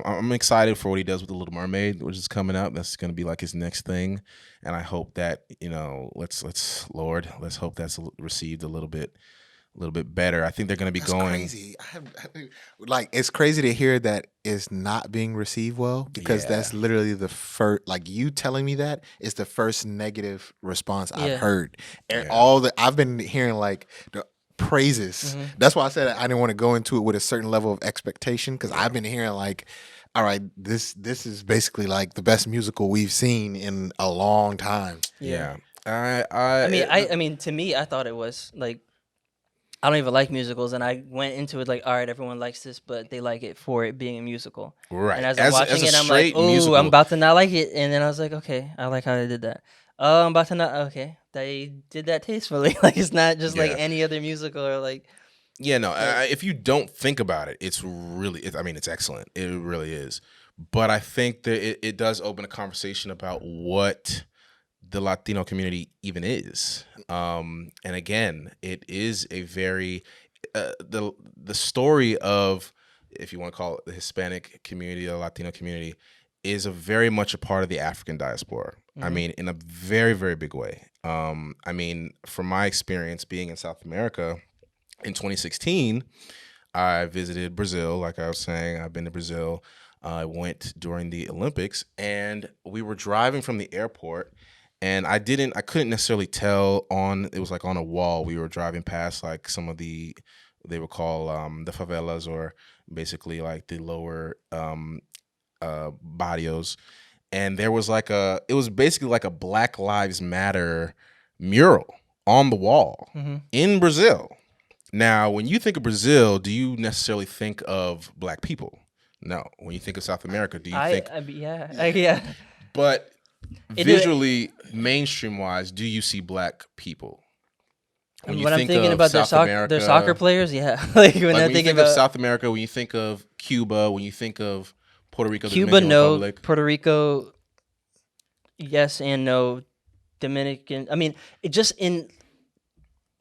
I'm excited for what he does with the Little Mermaid, which is coming up. That's going to be like his next thing, and I hope that Lord, let's hope that's received a little bit better. I think they're going to be That's going. crazy. Like it's crazy to hear that it's not being received well because Yeah. that's literally the first. Like you telling me that is the first negative response I've Yeah. heard. Yeah. I've been hearing like the praises. Mhm. That's why I said I didn't want to go into it with a certain level of expectation because I've been hearing like, all right, this is basically like the best musical we've seen in a long time. Yeah. I mean, to me, I thought it was like, I don't even like musicals, and I went into it like, all right, everyone likes this, but they like it for it being a musical. Right. And as I'm watching a it, I'm like, straight oh, musical, I'm about to not like it. And then I was like, okay, I like how they did that. Oh, I'm about to not. Okay, they did that tastefully. Like it's not just like Yeah. any other musical or like. Yeah, no. Like- If you don't think about it, I mean, it's excellent. It really is. But I think that it does open a conversation about what the Latino community even is. And again, it is a very the story of, if you want to call it the Hispanic community, the Latino community, is a very much a part of the African diaspora. I Mhm. mean, in a very, very big way. I mean, from my experience being in South America in 2016, I visited Brazil. Like I was saying, I've been to Brazil. I went during the Olympics, and we were driving from the airport, and I couldn't necessarily tell it was like on a wall. We were driving past like some of they would call the favelas, or basically like the lower barrios, and there was it was basically like a Black Lives Matter mural on the wall Mhm. in Brazil. Now, when you think of Brazil, do you necessarily think of black people? No. When you think of South America, do you think? Yeah. But It do- visually, mainstream wise, do you see black people? When you When I'm think thinking of about South their soccer America, players, yeah. Like when like I'm when you thinking think of about South America, when you think of Cuba, when you think of Puerto Rico, the Cuba, Dominican no. Republic, Puerto Rico, yes and no. Dominican. I mean, it just in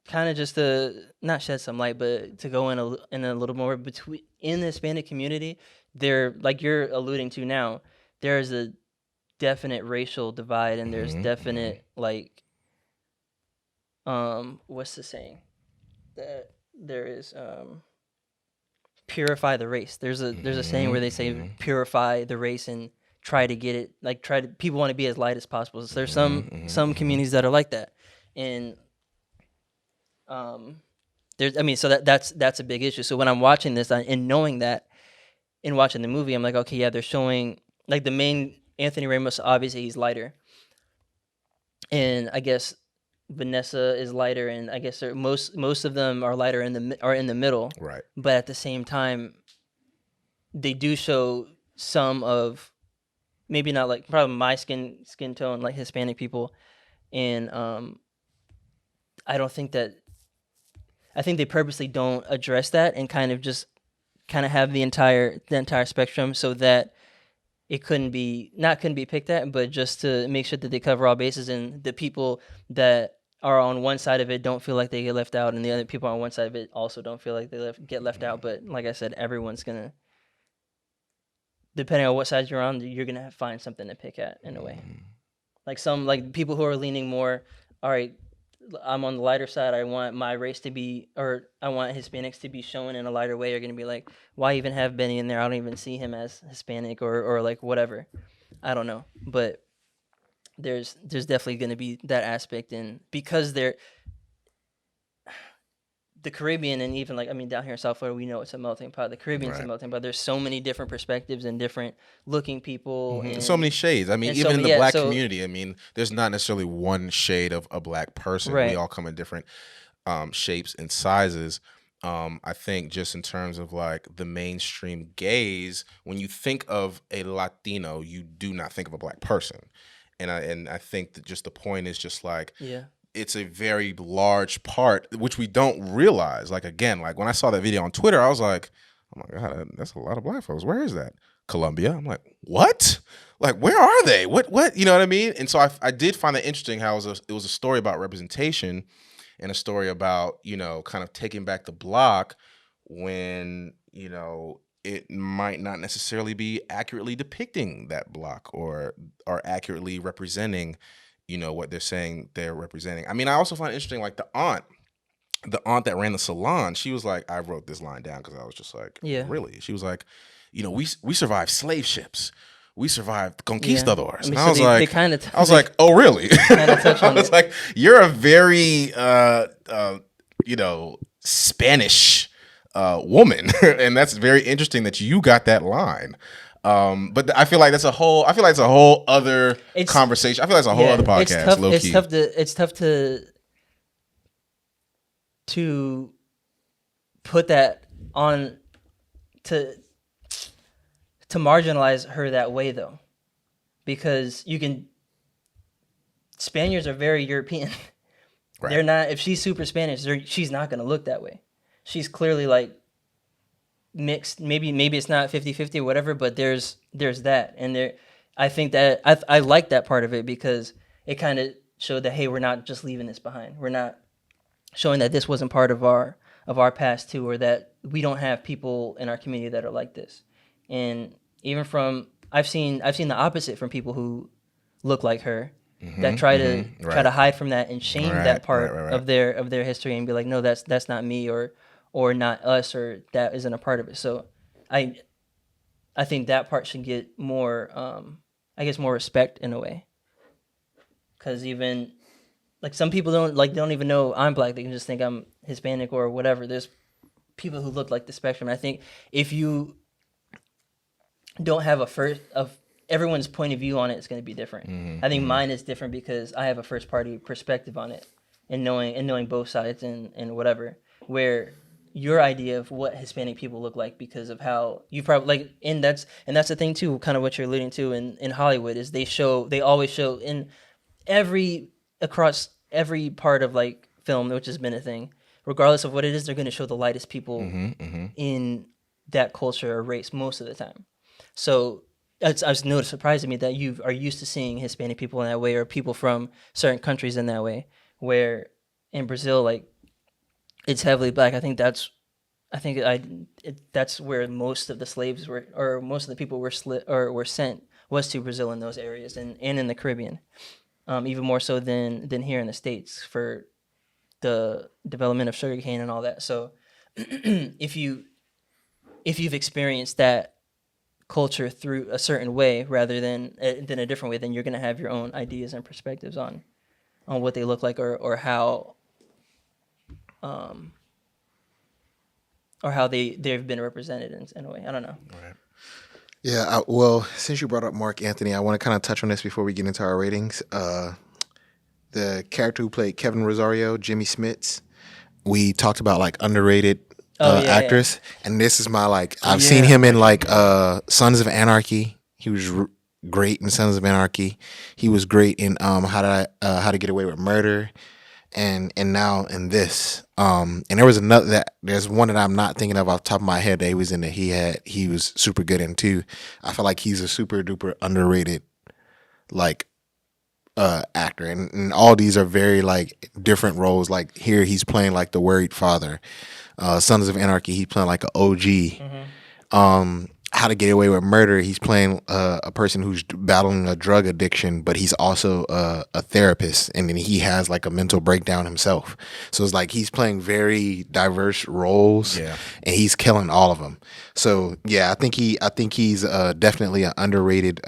kind of just to not shed some light, but to go in a little more between in the Hispanic community, there like you're alluding to now, there is a definite racial divide, and there's Mhm, definite like what's the saying that there is purify the race. There's a saying where they say mhm. purify the race and try to get it, like people want to be as light as possible. So there's Mm-hmm, some mm-hmm. communities that are like that, and there's, I mean, so that's a big issue. So when I'm watching this and knowing that, in watching the movie, I'm like, okay, yeah, they're showing like the main Anthony Ramos. Obviously, he's lighter, and I guess Vanessa is lighter, and I guess most of them are lighter are in the middle. Right. But at the same time, they do show some of, maybe not like probably my skin tone, like Hispanic people, and I don't think that, I think they purposely don't address that and kind of have the entire spectrum, so that it couldn't be picked at, but just to make sure that they cover all bases, and the people that are on one side of it don't feel like they get left out, and the other people on one side of it also don't feel like they get left out. But like I said, everyone's gonna, depending on what side you're on, you're gonna find something to pick at in a way. Like some, like people who are leaning more, all right, I'm on the lighter side, I want my race to be, or I want Hispanics to be shown in a lighter way, are going to be like, why even have Benny in there? I don't even see him as Hispanic, or like whatever. I don't know. But there's definitely going to be that aspect, and because they're the Caribbean, and even like, I mean, down here in South Florida, we know it's a melting pot. The Caribbean's a Right. melting pot. There's so many different perspectives and different looking people, Mm-hmm. and So many shades. I mean, and even so in the yeah, black so community, I mean, there's not necessarily one shade of a black person. We right, all come in different shapes and sizes. I think just in terms of like the mainstream gaze, when you think of a Latino, you do not think of a black person. And I think that just the point is just like, yeah, it's a very large part, which we don't realize. Like, again, like when I saw that video on Twitter, I was like, oh my God, that's a lot of black folks. Where is that? Colombia. I'm like, what? Like, where are they? What? You know what I mean? And so I did find that interesting how it was a story about representation, and a story about, kind of taking back the block when, it might not necessarily be accurately depicting that block, or accurately representing, what they're saying they're representing. I mean, I also find it interesting, like the aunt that ran the salon, she was like, I wrote this line down because I was just like, yeah, really? She was like, we survived slave ships. We survived yeah. conquistadors. I mean, And I so was they like, kind of I was like, oh, really? kind of touch I on was it. like, you're a very, Spanish woman. And that's very interesting that you got that line. But I feel like it's a whole other conversation. I feel like it's a whole other podcast, low key. It's tough to put that on, to marginalize her that way, though, because Spaniards are very European. Right. They're not, if she's super Spanish, she's not going to look that way. She's clearly like mixed. Maybe it's not 50-50 or whatever, but there's that. And I think that I like that part of it, because it kind of showed that, hey, we're not just leaving this behind. We're not showing that this wasn't part of our past too, or that we don't have people in our community that are like this. And even from, I've seen the opposite from people who look like her, that try to hide from that and shame that part of their history, and be like, no, that's not me, or not us, or that isn't a part of it. So I think that part should get more, I guess, more respect in a way, because even like some people don't even know I'm black. They can just think I'm Hispanic or whatever. There's people who look like the spectrum. I think if you don't have everyone's point of view on it, it's going to be different. I think mine is different because I have a first party perspective on it, and knowing both sides, and whatever. Where your idea of what Hispanic people look like, because of how you probably like, and that's the thing too, kind of what you're alluding to in Hollywood, is they always show in across every part of like film, which has been a thing, regardless of what it is, they're going to show the lightest people in that culture or race most of the time. So it's surprising me that you are used to seeing Hispanic people in that way, or people from certain countries in that way, where in Brazil, like, it's heavily black. I think that's where most of the slaves were, or most of the people were sent, was to Brazil, in those areas, and in the Caribbean, even more so than here in the States, for the development of sugarcane and all that. So if you've experienced that culture through a certain way rather than a different way, then you're gonna have your own ideas and perspectives on what they look like or how they've been represented in a way. I don't know. Right. Yeah, well, since you brought up Mark Anthony, I want to kind of touch on this before we get into our ratings. The character who played Kevin Rosario, Jimmy Smits, we talked about like underrated Oh yeah, yeah. actors, and this is my like I've Yeah, seen him in like actually, Sons of Anarchy. He was great in Sons of Anarchy. He was great in How to Get Away with Murder, and now in this. And there was another there's one that I'm not thinking of off the top of my head that he was in that he was super good in too. I feel like he's a super duper underrated like actor, and all these are very like different roles. Like here he's playing like the worried father. Sons of Anarchy, he's playing like an OG. How to Get Away with Murder, he's playing a person who's battling a drug addiction, but he's also a therapist, and then he has like a mental breakdown himself. So it's like he's playing very diverse roles, Yeah. and he's killing all of them. So yeah, I think he's definitely an underrated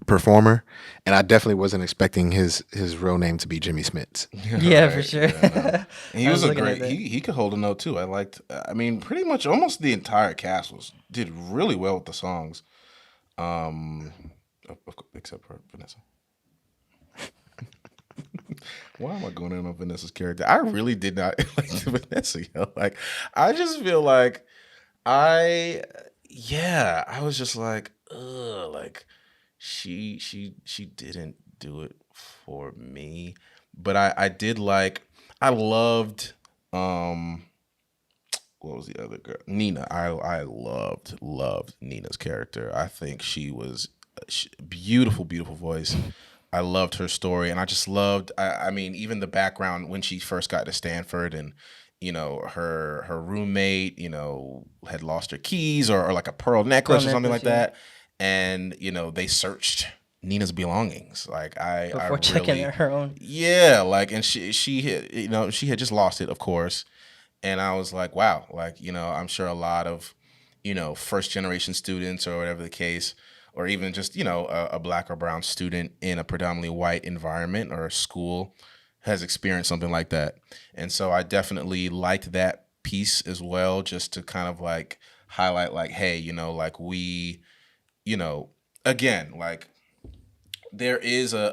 performer, and I definitely wasn't expecting his real name to be Jimmy Smits. Yeah, for Right, sure. no. And he I was was a looking at great. that. He could hold a note too. I liked. I mean, pretty much almost the entire cast did really well with the songs, except for Vanessa. Why am I going in on Vanessa's character? I really did not like Vanessa. Yo. Like, I just feel like I was just like, ugh, like she didn't do it for me. But I did like, I loved, what was the other girl? Nina. I loved Nina's character. I think she was beautiful, beautiful voice. I loved her story, and I just loved. I mean, even the background when she first got to Stanford, and her roommate, had lost her keys or like a pearl necklace or something like Yeah. that, and they searched Nina's belongings. Like I Before checking really, her own. yeah, like, and she had, she had just lost it, of course, and I was like, wow, like, I'm sure a lot of, first generation students or whatever the case, or even just, a black or brown student in a predominantly white environment or a school has experienced something like that. And so I definitely liked that piece as well, just to kind of like highlight, like, hey, like we, again, like there is an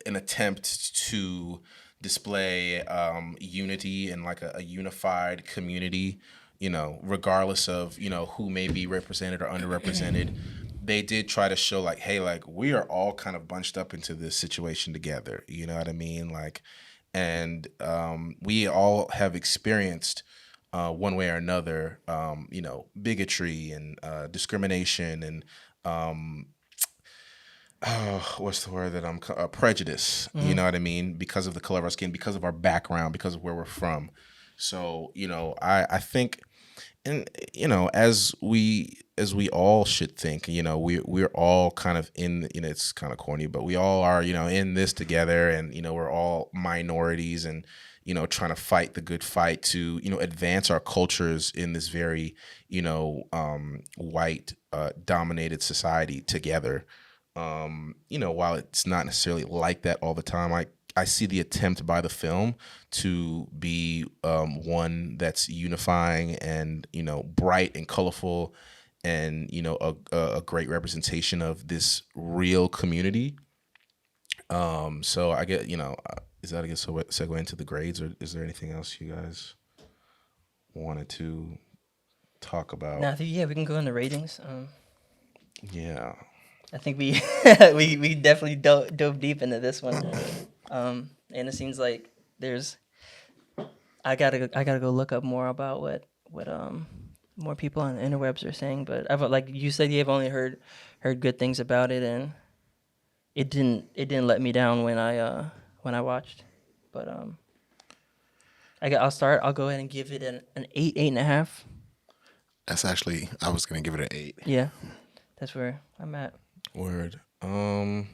attempt to display unity and like a unified community, regardless of who may be represented or underrepresented. They did try to show like, hey, like we are all kind of bunched up into this situation together. You know what I mean? Like, and we all have experienced one way or another, bigotry and discrimination and what's the word that prejudice. You know what I mean? Because of the color of our skin, because of our background, because of where we're from. So I think, and as we all should think, we're all kind of in, it's kind of corny, but we all are, in this together, and we're all minorities, and trying to fight the good fight to advance our cultures in this very white dominated society together. While it's not necessarily like that all the time, I see the attempt by the film to be one that's unifying and bright and colorful, and a great representation of this real community. So I get is that a good segue into the grades, or is there anything else you guys wanted to talk about? Now, yeah, we can go into ratings. Yeah. I think we we definitely dove deep into this one, and it seems like there's. I gotta go look up more about what more people on the interwebs are saying, but I've like you said, you've only heard good things about it, and it didn't let me down when I watched, but I'll go ahead and give it an 8.5. That's actually I was gonna give it an 8. Yeah, that's where I'm at. Word. I'm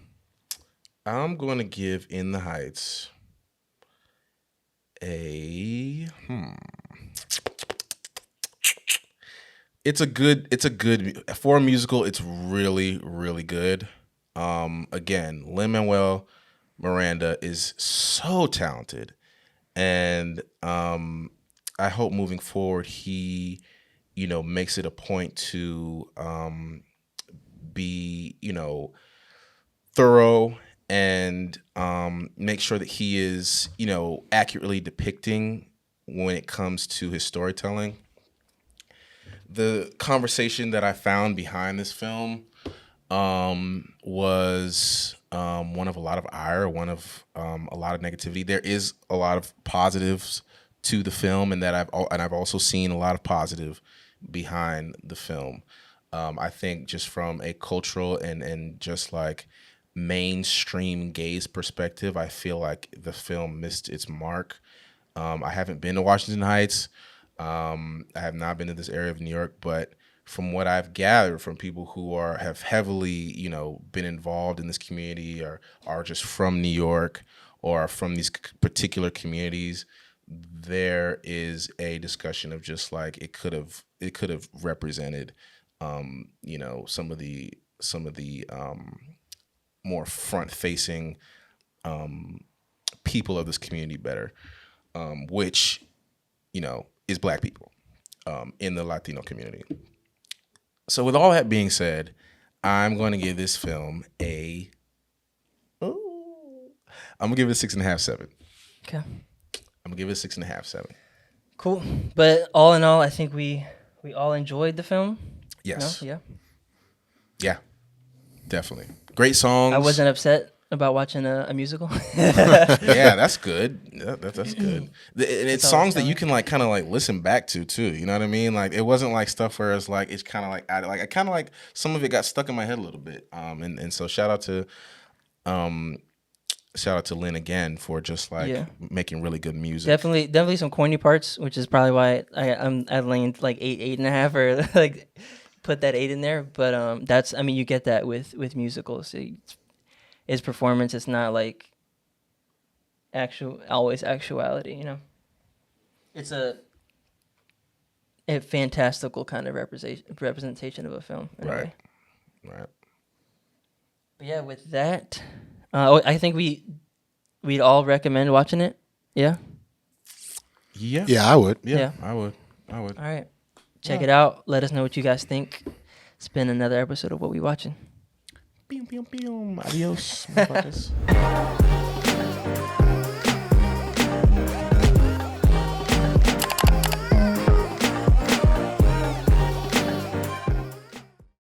going to give In the Heights a it's a good for a musical. It's really really good. Again, Lin-Manuel Miranda is so talented, and I hope moving forward he, makes it a point to be, thorough and make sure that he is, accurately depicting when it comes to his storytelling. The conversation that I found behind this film was one of a lot of ire, one of a lot of negativity. There is a lot of positives to the film, and I've also seen a lot of positive behind the film. I think just from a cultural and just like mainstream gaze perspective, I feel like the film missed its mark. I haven't been to Washington Heights. I have not been to this area of New York, but from what I've gathered from people who have heavily, been involved in this community or are just from New York or are from these particular communities, there is a discussion of just like it could have represented, some of the more front facing people of this community better, which is Black people in the Latino community. So with all that being said, I'm going to give this film I'm gonna give it a 6.5, 7. Okay. I'm gonna give it a 6.5, 7. Cool. But all in all, I think we all enjoyed the film. Yes. No? Yeah. Yeah. Definitely. Great songs. I wasn't upset about watching a musical. Yeah, that's good. That's good. And it's all songs that it's you can like kind of like listen back to too. You know what I mean? Like it wasn't like stuff where it's like it's kind of like I kind of like some of it got stuck in my head a little bit. And so shout out to Lynn again for just like making really good music. Definitely some corny parts, which is probably why I leaned like 8.5 or like put that 8 in there. But that's, I mean, you get that with musicals. So it's performance. It's not like always actuality. It's a fantastical kind of representation of a film. In a way. Right. But yeah, with that, I think we'd all recommend watching it. Yeah. Yeah. Yeah, I would. Yeah. Yeah. I would. All right. Check it out. Let us know what you guys think. It's been another episode of What We Watching. Adios, motherfuckers.